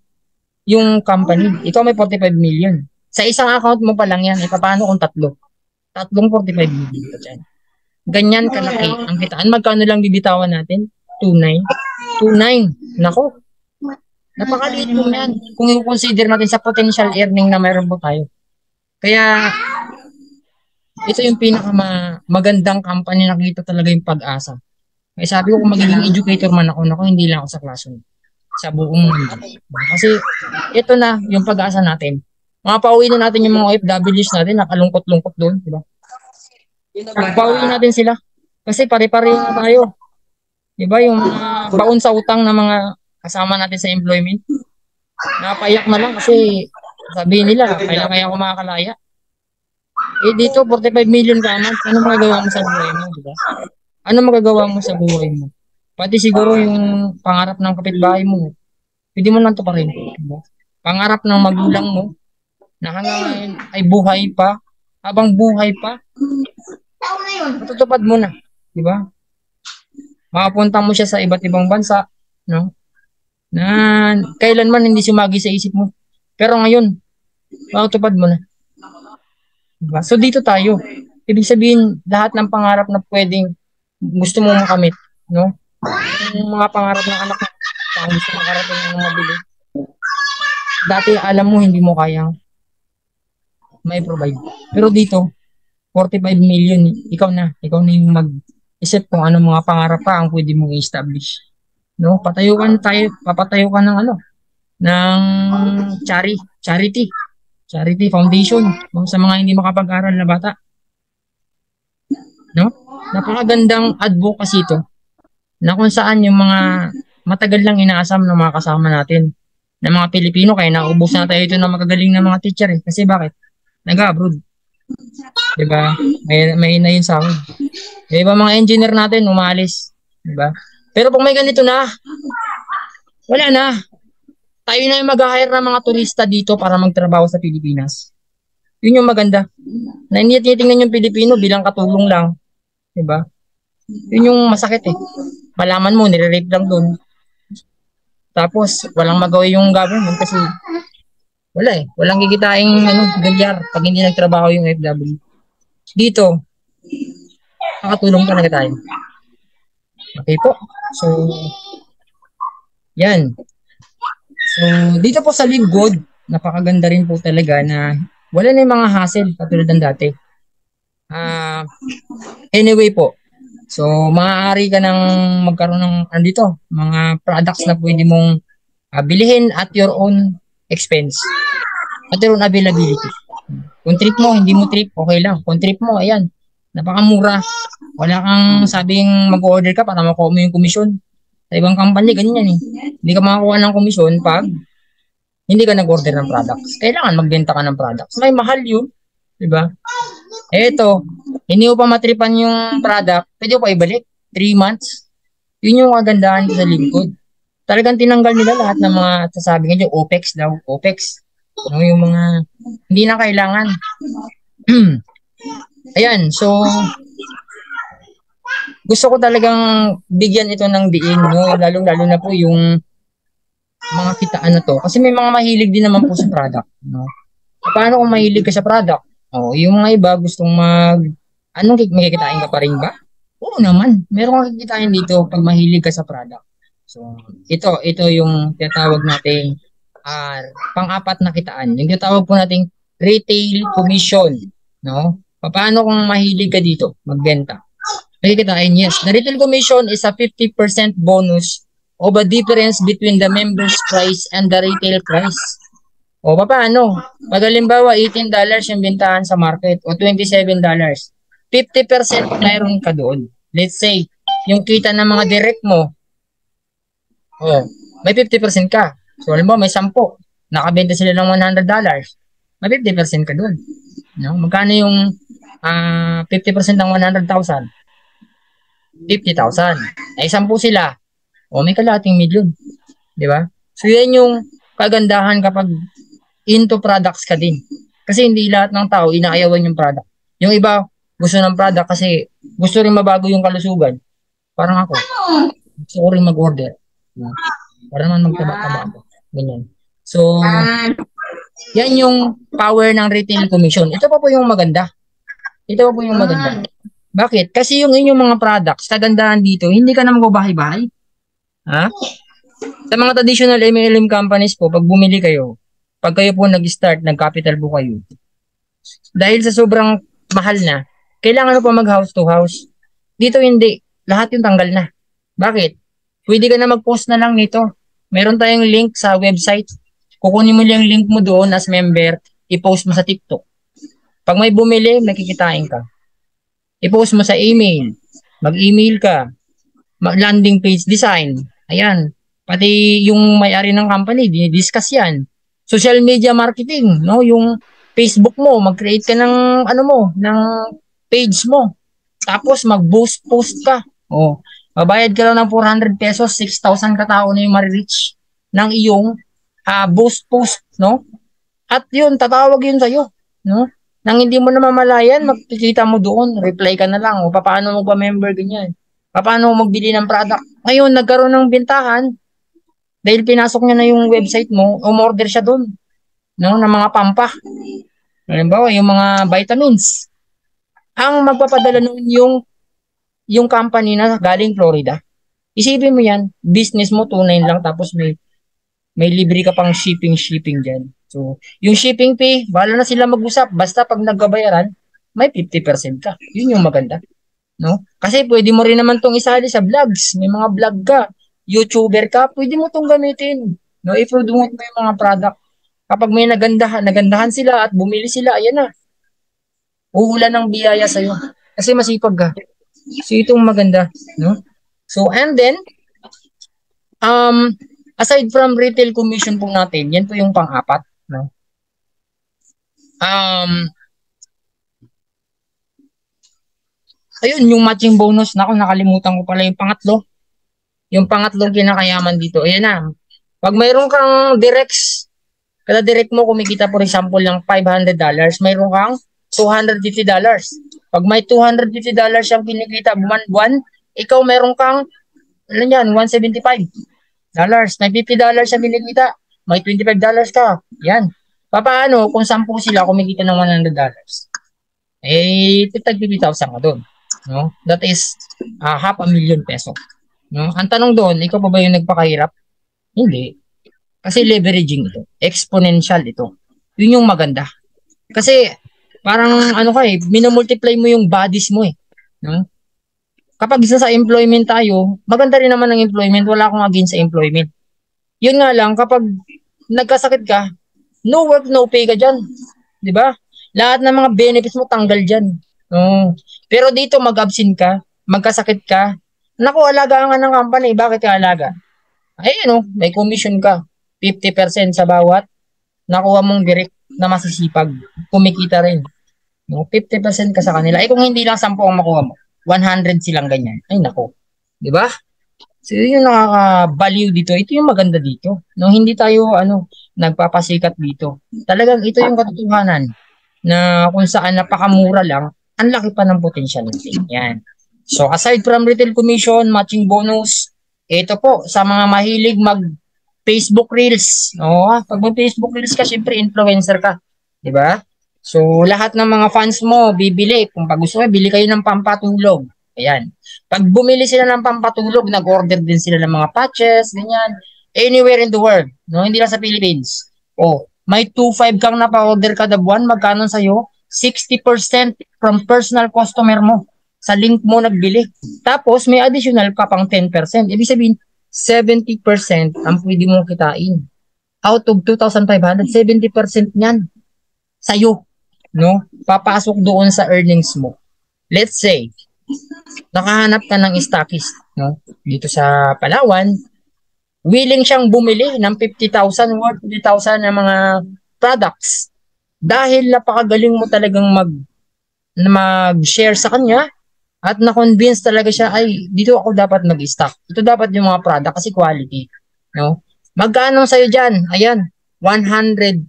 yung company. Ikaw may 45 million. Sa isang account mo pa lang yan, paano kung tatlo? Tatlong 45 million pa dyan. Ganyan kalaki ang kitaan. Magkano lang bibitawan natin? 2.9. 2.9. Nako. Napakaliit mo yan. Kung i-consider natin sa potential earning na mayroon po tayo. Kaya, ito yung magandang company na nakita talaga yung pag-asa. Kaya sabi ko kung magiging educator man ako, hindi lang ako sa classroom. Sa buong mundo. Kasi, ito na yung pag-asa natin. Mapauwi na natin yung mga OFWs natin, nakalungkot-lungkot doon. Diba? Pauwi natin sila. Kasi pare-pare na tayo. Diba yung mga baon sa utang na mga kasama natin sa employment. Napayak na lang kasi sabihin nila, kailan kaya ako makakalaya? Eh dito, 45 million ka man. Ano magagawa mo sa buhay mo? Diba? Ano magagawa mo sa buhay mo? Pati siguro yung pangarap ng kapitbahay mo. Pwede mo lang ito pa rin. Diba? Pangarap ng magulang mo na hanggang ngayon ay buhay pa. Habang buhay pa, matutupad mo na, di ba? Makapunta mo siya sa iba't ibang bansa, no? Na kailanman hindi sumagi sa isip mo. Pero ngayon, matutupad mo na. Diba? So dito tayo. Ibig sabihin, lahat ng pangarap na pwedeng gusto mo makamit, no? Yung mga pangarap ng anak mo, gusto makarating ng mabili. Dati alam mo hindi mo kayang may provide. Pero dito, 45 million, ikaw na yung mag-isip kung ano mga pangarap pa ang pwede mong i-establish. No? Papatayo ka ng ng charity foundation, no? Sa mga hindi makapag-aral na bata. No? Napakagandang advocacy ito, na kung saan yung mga matagal lang inaasam ng mga kasama natin, ng mga Pilipino, kaya naubos na tayo ito ng magagaling na mga teacher eh. Kasi bakit? Nag-abroad. Diba? May na yun sa akin. Diba mga engineer natin, umalis. Diba? Pero pag may ganito na, wala na. Tayo na yung mag-hire ng mga turista dito para magtrabaho sa Pilipinas. Yun yung maganda. Na hindi titingnan yung Pilipino bilang katulong lang. Diba? Yun yung masakit eh. Malaman mo, nire-rape lang doon. Tapos, walang magawa yung government kasi wala eh. Walang kikitain dolyar pag hindi nagtrabaho yung FW. Dito, nakatulong talaga tayo. Okay po. So, yan. So, dito po sa Live Good, napakaganda rin po talaga na wala na yung mga hassle katulad ng dati. Anyway po. So, maaari ka nang magkaroon ng mga products na pwede mong bilihin at your own expense. At your own availability. Kung trip mo, hindi mo trip, okay lang. Kung trip mo, ayan, napakamura. Wala kang sabing mag-order ka para makuha mo yung komisyon. Sa ibang company, ganyan eh. Hindi ka makakuha ng komisyon pag hindi ka nag-order ng products. Kailangan magbenta ka ng products. May mahal yun. Diba? Eto, hindi mo pa matripan yung product, pwede mo pa ibalik. 3 months. Yun yung kagandahan sa Live Good. Talagang tinanggal nila lahat ng mga sasabi nga dyan, OPEX daw, OPEX. Yung mga hindi na kailangan. Ayan, so gusto ko talagang bigyan ito ng diin, no? Lalo na po yung mga kitaan na to. Kasi may mga mahilig din naman po sa product, no? Paano kung mahilig ka sa product? Yung mga iba gustong makikitain ka pa rin ba? Oo naman, meron kang kikitain dito pag mahilig ka sa product. So, ito yung tinatawag nating pang-apat na kitaan. Yung tinatawag po nating retail commission, no? Paano kung mahilig ka dito magbenta? Makikitain, yes. The retail commission is a 50% bonus of a difference between the member's price and the retail price. O paano? Pag halimbawa, $18 yung bintahan sa market o $27, 50% mayroon ka doon. Let's say, yung kita ng mga direct mo, may 50% ka. So, halimbawa, may 10. Nakabenta sila ng $100. May 50% ka doon. No? Magkano yung 50% ng 100,000? 50,000. Ay 10 sila. May kalahating milyon. Di ba? So, yan yung kagandahan kapag into products ka din. Kasi hindi lahat ng tao inaayawan yung product. Yung iba, gusto ng product kasi gusto rin mabago yung kalusugan. Parang ako. Gusto ko rin mag-order. Para naman magtaba-taba ako. Ganyan. So, yan yung power ng retail commission. Ito pa po yung maganda. Bakit? Kasi yung inyong mga products, kagandahan dito, hindi ka na magbabahay-bahay. Ha? Sa mga traditional MLM companies po, pag bumili kayo, pag kayo po nag-start, nag-capital po kayo, dahil sa sobrang mahal na, kailangan mo pa mag-house to house. Dito hindi. Lahat yung tanggal na. Bakit? Pwede ka na mag-post na lang nito. Meron tayong link sa website. Kukunin mo lang yung link mo doon as member, i-post mo sa TikTok. Pag may bumili, makikitain ka. I-post mo sa email. Mag-email ka. Landing page design. Ayan. Pati yung may-ari ng company, dinidiscuss yan. Social media marketing, no? Yung Facebook mo, mag-create ka ng ng page mo. Tapos mag-boost post ka. Mabayad ka lang ng 400 pesos, 6,000 katao na yung ma-reach ng iyong boost post, no? At yun, tatawag yun sa'yo, no? Nang hindi mo na mamalayan, magkikita mo doon, reply ka na lang, paano mo ba member ganyan? Paano mo magbili ng product? Ngayon, nagkaroon ng bintahan, dahil pinasok niya na yung website mo, umorder siya doon, no? Ng mga pampa. Halimbawa, yung mga vitamins. Ang magpapadala noon yung company na galing Florida. Isipin mo yan, business mo, tunay lang, tapos may libre ka pang shipping dyan. So, yung shipping fee, bahala na sila mag-usap. Basta pag nagbabayaran, may 50% ka. Yun yung maganda. No? Kasi pwede mo rin naman tong isali sa vlogs. May mga vlog ka, YouTuber ka, pwede mo tong gamitin. No? I-promote mo yung mga product. Kapag may nagandahan sila at bumili sila, ayan na. Uulan ng biyaya sa'yo. Kasi masipag ka. So, itong maganda. No? So, and then, aside from retail commission po natin, yan po yung pang-apat. No? Ayun, yung matching bonus. Naku, nakalimutan ko pala yung pangatlo. Yung pangatlong kinakayaman dito. Ayan na. Pag mayroon kang directs, kada direct mo kumikita for example ng $500, mayroon kang $250. Pag may $250 siyang kinikita buwan-buwan, ikaw mayroon kang, $175. May $50 siya kinikita, may $25 ka. Yan. Paano kung 10 sila kumikita ng $100? Tag 50,000 ka doon. No? That is $500,000 peso. No? Ang tanong doon, ikaw pa ba yung nagpakahirap? Hindi. Kasi leveraging ito. Exponential ito. Yun yung maganda. Kasi parang minamultiply mo yung bodies mo eh. No? Kapag isa sa employment tayo, maganda rin naman ang employment. Wala akong against sa employment. Yun nga lang, kapag nagkasakit ka, no work, no pay ka dyan. Diba? Lahat ng mga benefits mo tanggal dyan. Pero dito mag-absent ka, magkasakit ka, naku, alaga nga ng company. Bakit ka alaga? May commission ka. 50% sa bawat nakuha mong direct na masisipag. Kumikita rin. 50% ka sa kanila. Kung hindi lang 10 ang makuha mo, 100 silang ganyan. Naku. Diba? So, yun yung nakaka-value dito. Ito yung maganda dito. Hindi tayo, nagpapasikat dito. Talagang ito yung katotohanan na kung saan napakamura lang, ang laki pa ng potential natin. Yan. So, aside from retail commission, matching bonus, ito po, sa mga mahilig mag-Facebook Reels. Pag mag-Facebook Reels ka, syempre influencer ka. Diba? So, lahat ng mga fans mo, bibili. Kung pag gusto mo, bili kayo ng pampatulog. Ayan. Pag bumili sila ng pampatulog, nag-order din sila ng mga patches, ganyan. Anywhere in the world. Hindi lang sa Philippines. May 2.5 kang napa-order kada buwan, magkano sa'yo? 60% from personal customer mo. Sa link mo nagbili. Tapos, may additional ka pang 10%. Ibig sabihin, 70% ang pwede mong kitain. out of 2,500, 70% niyan sa'yo, no? Papasok doon sa earnings mo. Let's say, nakahanap ka ng stockist, no? Dito sa Palawan, willing siyang bumili ng 50,000 worth 50,000 na mga products dahil napakagaling mo talagang mag-share sa kanya at na-convince talaga siya, ay, dito ako dapat mag-stock. Ito dapat yung mga product kasi quality, no? Magkano sa'yo dyan? Ayan, 100%,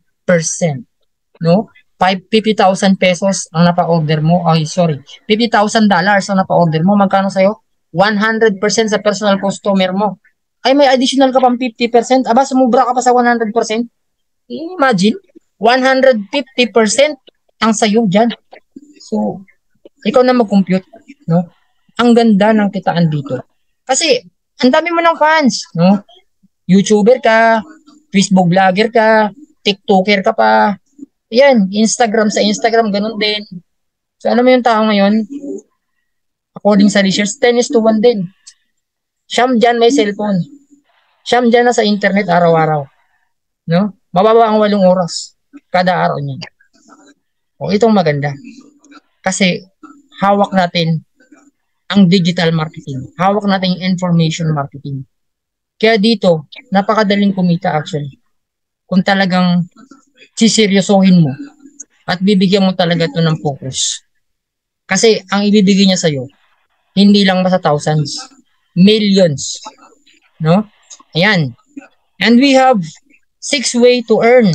no? 50,000 pesos ang napa-order mo. Ay, sorry. $50,000 ang napa-order mo. Magkano sa'yo? 100% sa personal customer mo. Ay, may additional ka pang 50%. Aba, sumubra ka pa sa 100%. Imagine, 150% ang sa'yo dyan. So, ikaw na mag-compute, no? Ang ganda ng kitaan dito. Kasi, ang dami mo ng fans, no? YouTuber ka, Facebook vlogger ka, TikToker ka pa. Yan, Instagram sa Instagram, ganun din. So, alam mo yung tao ngayon, according sa research, 10:1 din. Siyam dyan may cellphone. Siyam dyan na sa internet araw-araw. No? Mababa ang 8 oras kada araw niya. O, itong maganda. Kasi, hawak natin ang digital marketing. Hawak natin yung information marketing. Kaya dito, napakadaling kumita actually. Kung talagang siseryosohin mo at bibigyan mo talaga ito ng focus. Kasi ang ibibigay niya sa'yo, hindi lang basta thousands, millions. No? Ayan. And we have 6 way to earn.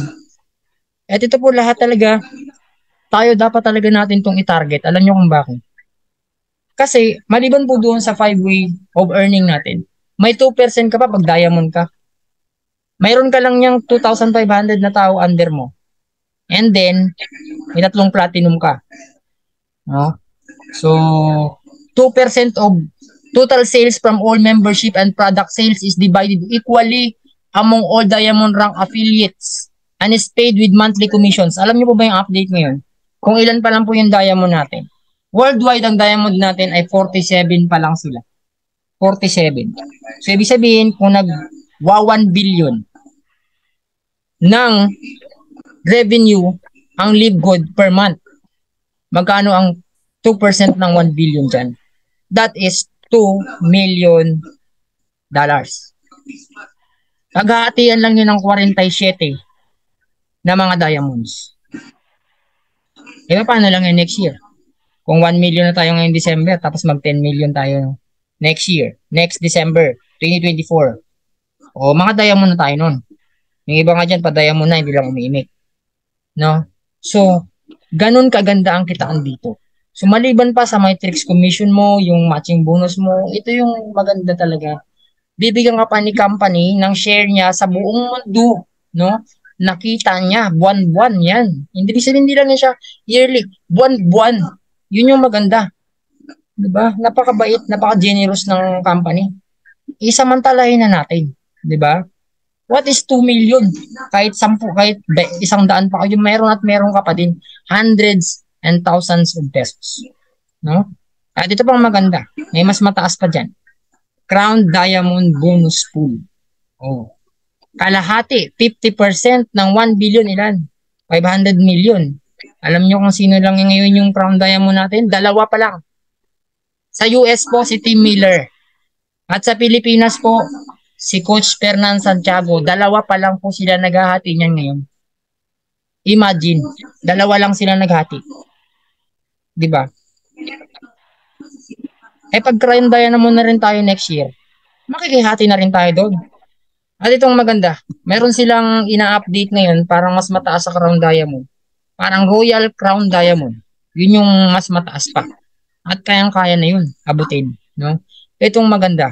At ito po lahat talaga, tayo dapat talaga natin itong i-target. Alam nyo kung bakit? Kasi maliban po doon sa 5 way of earning natin, may 2% ka pa pag diamond ka. Mayroon ka lang niyang 2,500 na tao under mo. And then, may 3 platinum ka. No? So, 2% of total sales from all membership and product sales is divided equally among all diamond rank affiliates and is paid with monthly commissions. Alam niyo po ba yung update ngayon? Kung ilan pa lang po yung diamond natin. Worldwide, ang diamond natin ay 47 pa lang sila. 47. So, ibig sabihin, kung nag-1 billion ng revenue ang Live Good per month, magkano ang 2% ng 1 billion dyan? That is $2 million. Paghahatian lang yun ng 47 na mga diamonds. E paano lang yun next year? Kung 1 million na tayo ngayong December, tapos mag 10 million tayo next year, next December, 2024. O, mga diamond na tayo nun. Yung iba nga dyan, pa diamond na, hindi lang umiimik. No? So, ganun kaganda ang kitaan dito. So, maliban pa sa matrix commission mo, yung matching bonus mo, ito yung maganda talaga. Bibigyan ka pa ni company ng share niya sa buong mundo. No? Nakita niya, buwan-buwan yan. Hindi lang siya yearly, buwan-buwan. Yun yung maganda. Diba? Napakabait, napaka-generous ng company. Isamantalahin na natin. Diba? What is 2 million? Kahit 10, kahit 100 pa kayo, meron at meron ka pa din. Hundreds and thousands of pesos. No? At ito pang maganda. May mas mataas pa dyan. Crown Diamond Bonus Pool. Oh. Kalahati, 50% ng 1 billion ilan? 500 million. Alam nyo kung sino lang ngayon yung Crown Diamond natin? 2 pa lang. Sa US po, si Tim Miller. At sa Pilipinas po, si Coach Fernan Santiago. 2 pa lang po sila naghahati niyan ngayon. Imagine, 2 lang sila naghati. Diba? Eh pag Crown Diamond na rin tayo next year, makikihati na rin tayo doon. At itong maganda, meron silang ina-update ngayon parang mas mataas sa Crown Diamond. Parang Royal Crown Diamond. Yun yung mas mataas pa. At kayang-kaya na yun, abutin. No? Itong maganda.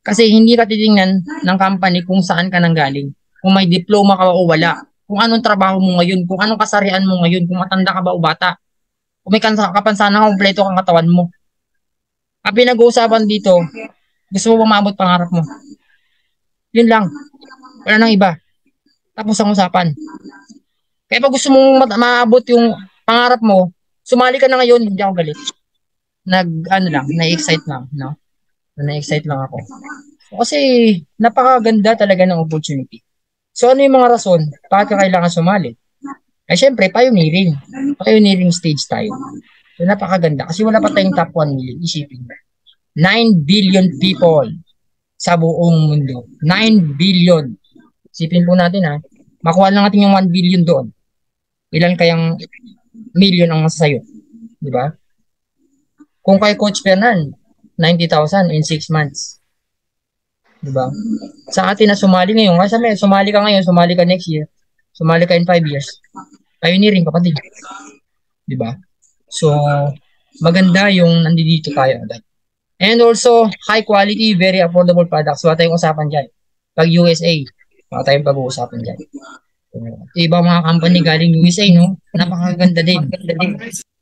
Kasi hindi ka titingnan ng company kung saan ka nanggaling. Kung may diploma ka o wala. Kung anong trabaho mo ngayon. Kung anong kasarian mo ngayon. Kung matanda ka ba o bata. Kung may kapansanan ka, kompleto kang katawan mo. Ang pinag-uusapan dito, gusto mo ba maabot pangarap mo? Yun lang. Wala nang iba. Tapos ang usapan. Kaya pag gusto mong maabot yung pangarap mo, sumali ka na ngayon, hindi ako galit. Na-excite lang, no? Na-excite lang ako. Kasi napakaganda talaga ng opportunity. So ano yung mga rason? Bakit ka kailangan sumali? Eh syempre, pioneering. Pioneering stage tayo. So napakaganda. Kasi wala pa tayong top 1 million. Isipin mo. 9 billion people sa buong mundo. 9 billion. Isipin po natin ha. Makuha lang natin yung 1 billion doon. Ilan kayang million ang nasa sayo? Di ba? Kung kay Coach Fernan, 90,000 in 6 months. Di ba? Sa atin na sumali ngayon, kasi sumali ka ngayon, sumali ka next year, sumali ka in 5 years. Pioneering ka pa din. Di ba? So, maganda yung nandito tayo agad. And also, high quality, very affordable products. Wala tayong usapan dyan. Pag USA, wala tayong pag-uusapan dyan. Ibang mga company galing USA, no? Napakaganda din.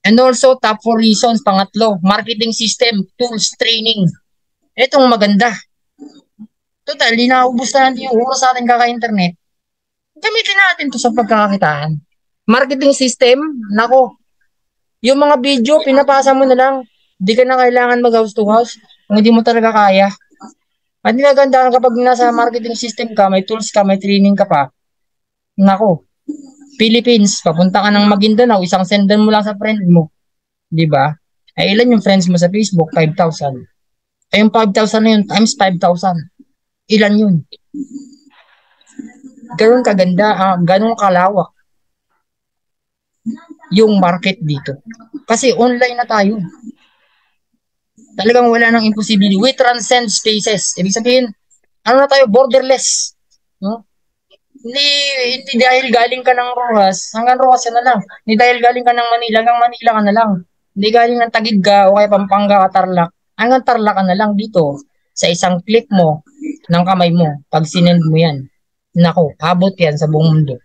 And also, top 4 reasons. Pangatlo, marketing system, tools, training. Itong maganda. Total, inaubos na natin yung oras sa ating kaka-internet. Gamitin natin to sa pagkakakitaan. Marketing system, nako. Yung mga video, pinapasa mo na lang. Hindi ka na kailangan mag-house to house kung hindi mo talaga kaya. At naganda kapag nasa marketing system ka, may tools ka, may training ka pa. Nako. Philippines, papunta ka ng Maguindanao, isang sendan mo lang sa friend mo. Di ba? Ay ilan yung friends mo sa Facebook? 5,000. Ay yung 5,000 na yun, times 5,000. Ilan yun? Ganun kaganda, ganun kalawak yung market dito. Kasi online na tayo. Talagang wala nang imposibility. We transcend spaces. Ibig sabihin, ano na tayo? Borderless. No? Hindi dahil galing ka ng Rojas, hanggang Rojas na lang. Hindi dahil galing ka ng Manila, hanggang Manila ka na lang. Hindi galing ng Taguig ka o kaya Pampanga ka, Tarlac. Hanggang Tarlac ka na lang dito. Sa isang click mo ng kamay mo, pag sinend mo yan, nako, abot yan sa buong mundo.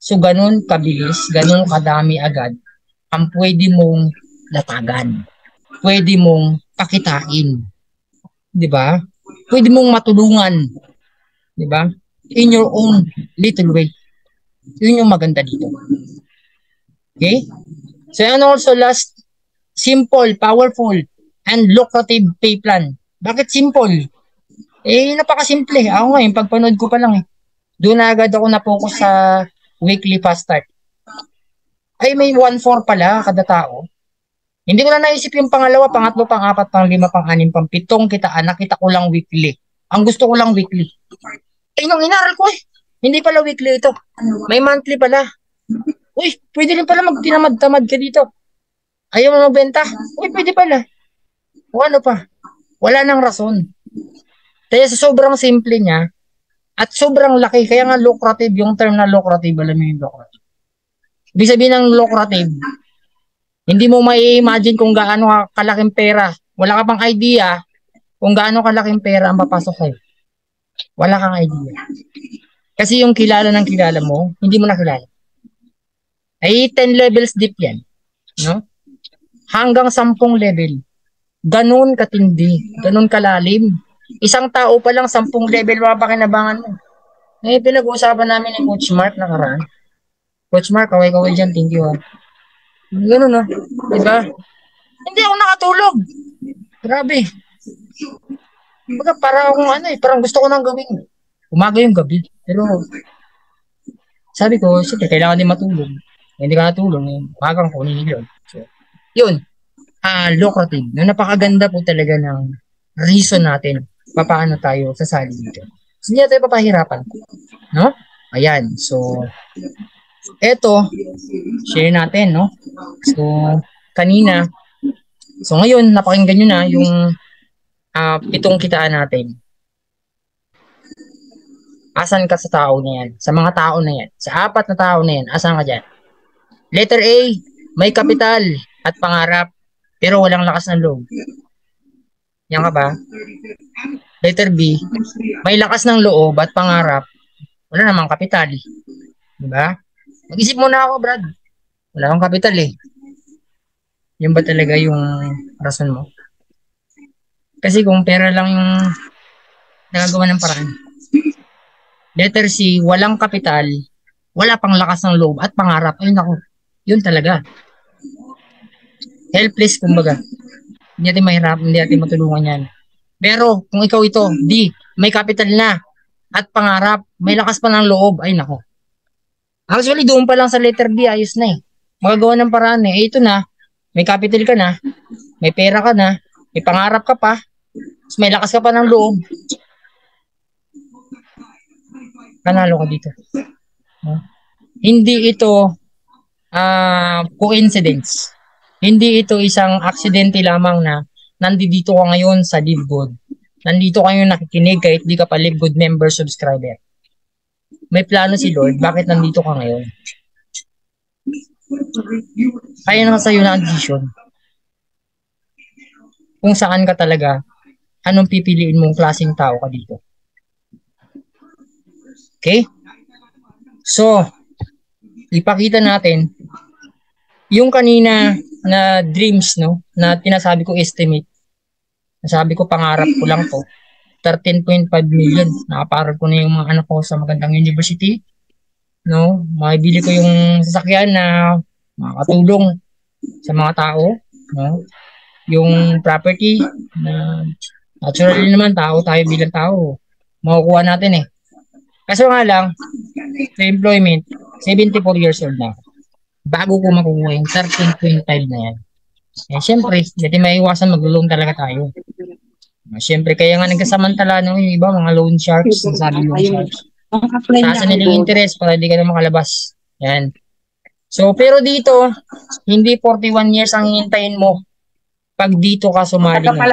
So, ganun kabilis, ganun kadami agad ang pwede mong latagan. Pwede mong pakitain. Di ba? Pwede mong matulungan. Di ba? In your own little way. Yun yung maganda dito. Okay? So, and also last, simple, powerful, and lucrative pay plan. Bakit simple? Napakasimple. Ako nga, yung pagpanood ko pa lang doon na agad ako na-focus sa weekly fast start. Ay, may 1-4 pala kada tao. Hindi ko na naisip yung pangalawa, pangatlo, pang-apat, pang-lima, pang-anim, pang-pitong kitaan. Nakita ko lang weekly. Ang gusto ko lang weekly. Nung inaral ko hindi pala weekly ito. May monthly pala. Uy, pwede rin pala magtinamad-tamad ka dito. Ayaw mo magbenta? Uy, pwede pala. O ano pa? Wala nang rason. Kaya sa sobrang simple niya, at sobrang laki, kaya nga lucrative, yung term na lucrative, alam mo yung lucrative. Ibig sabihin ng lucrative, hindi mo mai-imagine kung gaano kalaking pera. Wala ka pang idea kung gaano kalaking pera ang papasok sa'yo. Wala kang idea. Kasi yung kilala ng kilala mo, hindi mo nakilala. Ay 10 levels deep yan. No? Hanggang 10 level. Ganun katindi. Ganun kalalim. Isang tao pa lang 10 level mapakinabangan mo. Pinag-uusapan namin ni Coach Mark nakaraan. Coach Mark, kaway-kaway dyan. Thank you. Ganun no? Diba? Hindi ako nakatulog. Grabe. Baga para akong parang gusto ko nang gawin. Umaga yung gabi. Pero sabi ko, siyempre, kailangan din matulog. Hindi ka natulog, umagang kunin yun. So, yun. Lucrative. Napakaganda po talaga ng reason natin paano tayo sasali dito. So, hindi natin papahirapan. No? Ayan. So, eto, share natin, no? So, kanina, so ngayon, napakinggan nyo na yung 7 kitaan natin. Asan ka sa tao na yan? Sa mga tao na yan? Sa 4 na tao na yan? Asan ka dyan? Letter A, may kapital at pangarap, pero walang lakas ng loob. Yan ka ba? Letter B, may lakas ng loob at pangarap, wala namang kapital. Diba? Mag-isip muna ako, Brad. Wala akong kapital Yan ba talaga yung rason mo? Kasi kung pera lang yung nagagawa ng paraan. Letter C, walang kapital, wala pang lakas ng loob at pangarap. Ay naku, yun talaga. Helpless kumbaga. Hindi natin mahirap, hindi natin matulungan yan. Pero kung ikaw ito, D, may kapital na, at pangarap. May lakas pa ng loob. Ay, nako. Actually, doon pa lang sa letter B, ayos na eh. Magagawa ng paraan eh. Ito na, may capital ka na, may pera ka na, may pangarap ka pa, may lakas ka pa ng loob. Panalo ka dito. Hindi ito coincidence. Hindi ito isang aksidente lamang na nandito ka ngayon sa Live Good. Nandito kayo nakikinig kahit di ka pa Live Good member subscriber. May plano si Lord. Bakit nandito ka ngayon? Kaya na sa'yo na ang decision. Kung saan ka talaga, anong pipiliin mong klaseng tao ka dito. Okay? So, ipakita natin yung kanina na dreams, no, na tinasabi ko estimate. Nasabi ko pangarap ko lang to. 13.5 million. Nakaparal ko na yung mga anak ko sa magandang university. No, makibili ko yung sasakyan na makakatulong sa mga tao, no? Yung property na naturally naman tao tayo bilang tao. Makukuha natin eh. Kaso nga lang, sa employment, 74 years old na. Bago ko makukuha yung 13.5 na yan. Eh, syempre, dati maiwasan mag-loan talaga tayo. Syempre, kaya nga nagkasamantala nung yung iba, mga loan sharks, sabi loan sharks. Taasan nila yung interest para di ka na makalabas. Yan. So, pero dito, hindi 41 years ang hihintayin mo pag dito ka sumali na.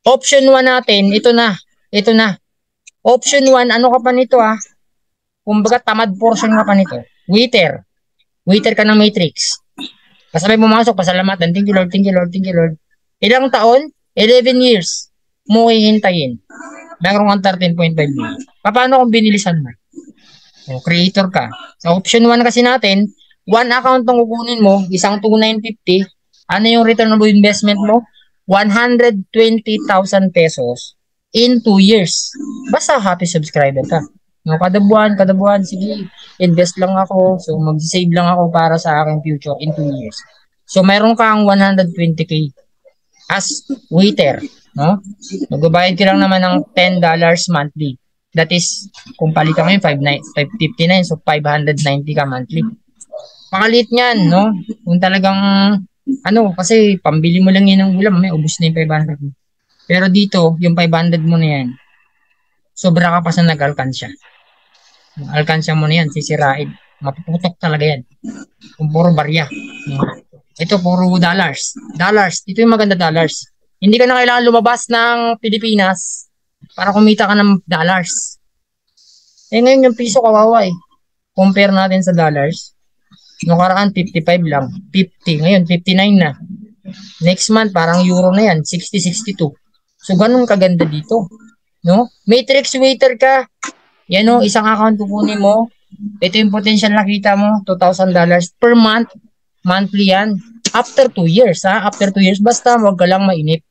Option 1 natin, ito na. Ito na. Option 1, ano ka pa nito ah? Kumbaga, tamad portion ka pa nito. Waiter. Waiter ka ng Matrix. Kasabay pumasok, pasalamatan. Thank you Lord, thank you Lord, thank you Lord. Ilang taon? 11 years. Mo hihintayin. Meron kang 13.5 million. Paano kung binilisan mo? O, creator ka. Sa option 1 kasi natin, 1 account ang kukunin mo, isang 2,950. Ano yung returnable investment mo? 120,000 pesos in 2 years. Basta happy subscriber ka. No, kada buwan, sige, invest lang ako. So, mag-save lang ako para sa aking future in 2 years. So, meron kang 120k as waiter. No? Magbabayad ka lang naman ng $10 monthly. That is, kung palitan mo yun, 559, so 590 ka monthly. Pakalit niyan, no? Kung talagang, kasi pambili mo lang yun ng ulam, may ubus na yung 500 mo. Pero dito, yung 500 mo na yan, sobra ka pa sa nag-alkansya. Alkansya mo na yan, sisirain. Mapuputok talaga yan. Kung puro barya. Ito, puro dollars. Dollars. Ito yung maganda dollars. Hindi ka na kailangan lumabas ng Pilipinas para kumita ka ng dollars. Eh ngayon yung piso kawawa eh. Compare natin sa dollars. Noong karaan 55 lang. 50. Ngayon 59 na. Next month parang euro na yan. 60, 62. So ganun kaganda dito. No? Matrix waiter ka. Yan o, isang account kukunin mo. Ito yung potential nakita mo. $2,000 per month. Monthly yan. After 2 years ha. After 2 years. Basta wag ka lang mainip.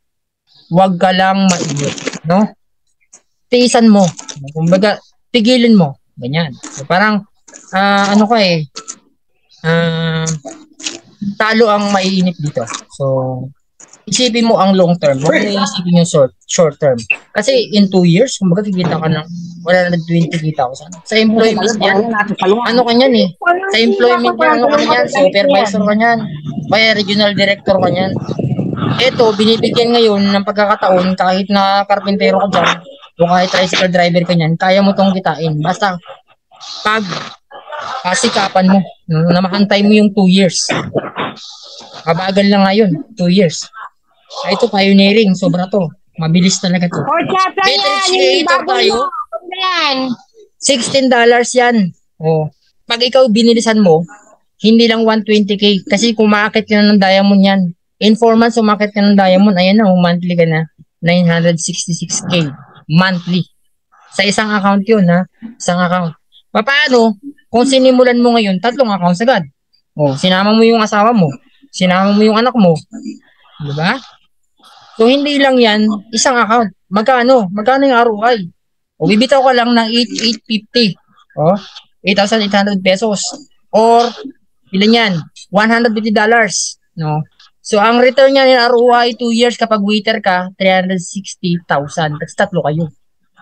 Wag ka lang mainip. No? Tiisan mo. Kumbaga, tigilin mo. Ganyan. So, parang, talo ang maiinip dito. So, isipin mo ang long term. Huwag mo isipin yung short term. Kasi in 2 years, kumbaga, kikita ka ng 120,000. Sa employment yan, ano ka yan eh. Sa employment yan, ano ka yan. Supervisor ka yan. Kaya regional director ka yan. Ito, binibigyan ngayon ng pagkakataon kahit na karpintero ka dyan o kahit tricycle driver ka yan, kaya mo tong kitain. Basta, pag kasikapan mo, na makantay mo yung 2 years. Kabagal lang ngayon, 2 years. Ito, pioneering, sobra to. Mabilis talaga to. Matrix creator tayo. $16 yan. O, pag ikaw binilisan mo, hindi lang 120k. Kasi kung makakit ka na ng diamond yan, in 4 months, umakit ka ng diamond, ayan na, monthly ka na, 966k. Monthly. Sa isang account yun, ha? Isang account. Paano? Kung sinimulan mo ngayon, 3 accounts agad. O, sinama mo yung asawa mo. Sinama mo yung anak mo. Diba? So, hindi lang yan, isang account. Magkano? Magkano yung ROI? O, bibitaw ka lang ng 8,850. O, 8,800 pesos. Or, ilan yan? $150. No? So, ang return niya ng ROI 2 years kapag waiter ka, 360,000. That's 3 kayo.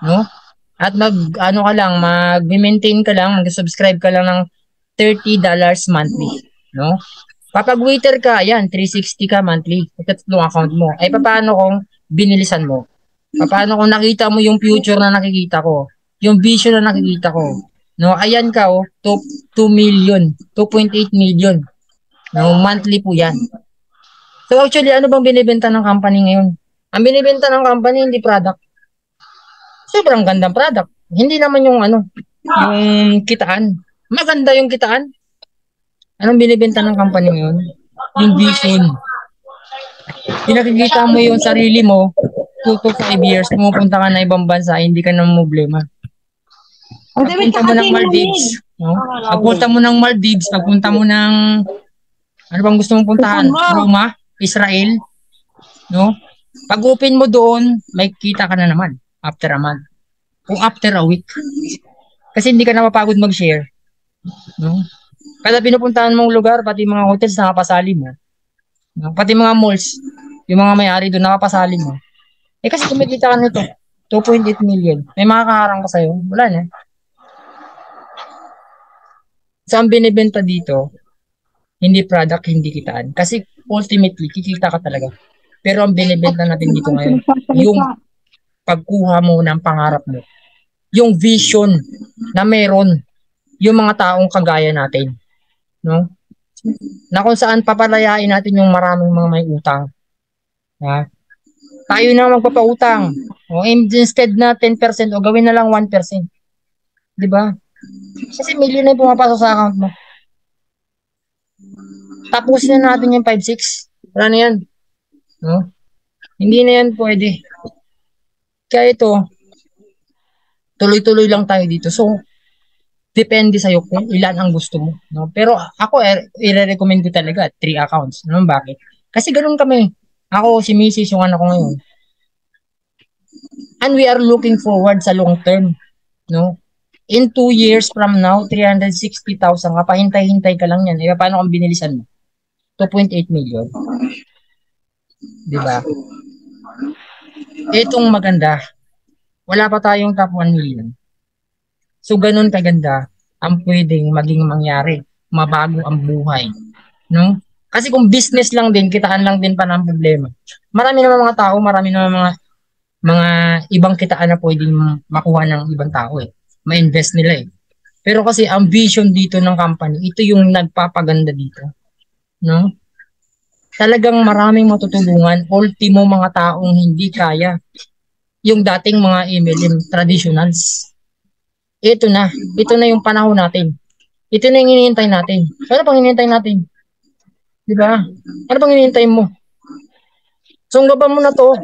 No? At ano ka lang, mag-maintain ka lang, mag-subscribe ka lang ng $30 monthly, no? Kapag waiter ka, ayan, 360 ka monthly. Tatlong account mo. Ay, paano kung binilisan mo? Paano kung nakita mo yung future na nakikita ko? Yung vision na nakikita ko? No, ayan ka, 2 million, 2.8 million. No, monthly po yan. So actually, ano bang binibenta ng company ngayon? Ang binibenta ng company, hindi product. Sobrang gandang product. Hindi naman yung yung kitaan. Maganda yung kitaan. Anong binibenta ng company ngayon? Yung vision. Pinakikita mo yung sarili mo, 2 to 5 years, pumupunta ka na ibang bansa, hindi ka na problema. Pagpunta mo ng Maldives, no? Pagpunta mo ng Maldives, pagpunta mo ng, ano bang gusto mong puntahan? Roma, Israel, no? Pag-open mo doon, may kita ka na naman after a month. O after a week. Kasi hindi ka na mapagod mag-share. No? Kada pinupuntahan mong lugar, pati mga hotels nakapasali mo. No? Pati mga malls, yung mga may-ari doon nakapasali mo. Eh kasi kumikita ka nito, 2.8 million. May makakaharang pa sa'yo? Wala na. Saan binibenta dito, hindi product, hindi kitaan. Kasi ultimately, kikita ka talaga. Pero ang binibenta natin dito ngayon, yung pagkuha mo ng pangarap mo. Yung vision na meron yung mga taong kagaya natin. No? Na kung saan papalayain natin yung maraming mga may utang. Ha? Tayo na magpapautang. O, instead na 10% o gawin na lang 1%. Di ba? Kasi million na yung pumapasok sa account mo. Tapusin na natin yung 5-6. Wala na yan. No? Hindi na yan pwede. Kaya ito, tuloy-tuloy lang tayo dito. So, depende sa'yo kung ilan ang gusto mo. No? Pero ako, i-recommend ko talaga 3 accounts. No? Bakit? Kasi ganun kami. Ako, si Mrs. yung anak ko ngayon. And we are looking forward sa long term. No? In 2 years from now, 360,000 ka, pahintay-hintay ka lang yan. E, paano kung binilisan mo? 2.8 million. Diba? Itong maganda. Wala pa tayong top 1 million. So, ganun kaganda ang pwedeng maging mangyari. Mabago ang buhay. No? Kasi kung business lang din, kitaan lang din pa ng problema. Marami naman mga tao, marami naman mga ibang kitaan na pwedeng makuha ng ibang tao eh. Ma-invest nila eh. Pero kasi ang vision dito ng company, ito yung nagpapaganda dito. No? Talagang maraming matutulungan, ultimo mga taong hindi kaya. Yung dating mga MLM traditionals. Ito na yung panahon natin. Ito na yung hinihintay natin. Ano pang hinihintay natin? Di ba? Ano pang hinihintay mo? Sunggaban mo na to.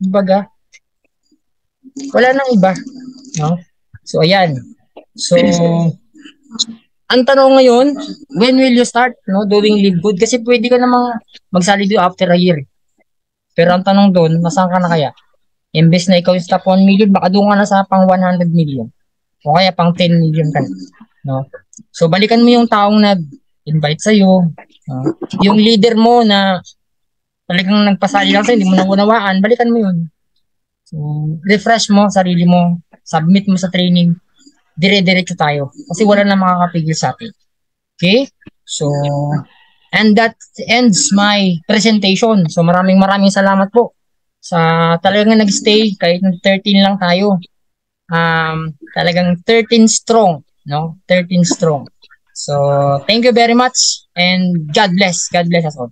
Baga. Wala nang iba. No? So, ayan. So, ang tanong ngayon, when will you start doing Live Good? Kasi pwede ka namang magsalido after a year. Pero ang tanong doon, nasaan ka na kaya? Imbes na ikaw yung top 1 million, baka doon ka na sa pang 100 million. O kaya pang 10 million ka na. No? So, balikan mo yung taong nag-invite sa'yo. Yung leader mo na talagang nagpasali lang sa'yo, hindi mo naunawaan, balikan mo yun. So, refresh mo sarili mo, submit mo sa training, dire-diretso tayo. Kasi wala na makakapigil sa atin. Okay? So, and that ends my presentation. So, maraming salamat po sa talagang nag-stay kahit 13 lang tayo. Talagang 13 strong, no? 13 strong. So, thank you very much and God bless. God bless us all.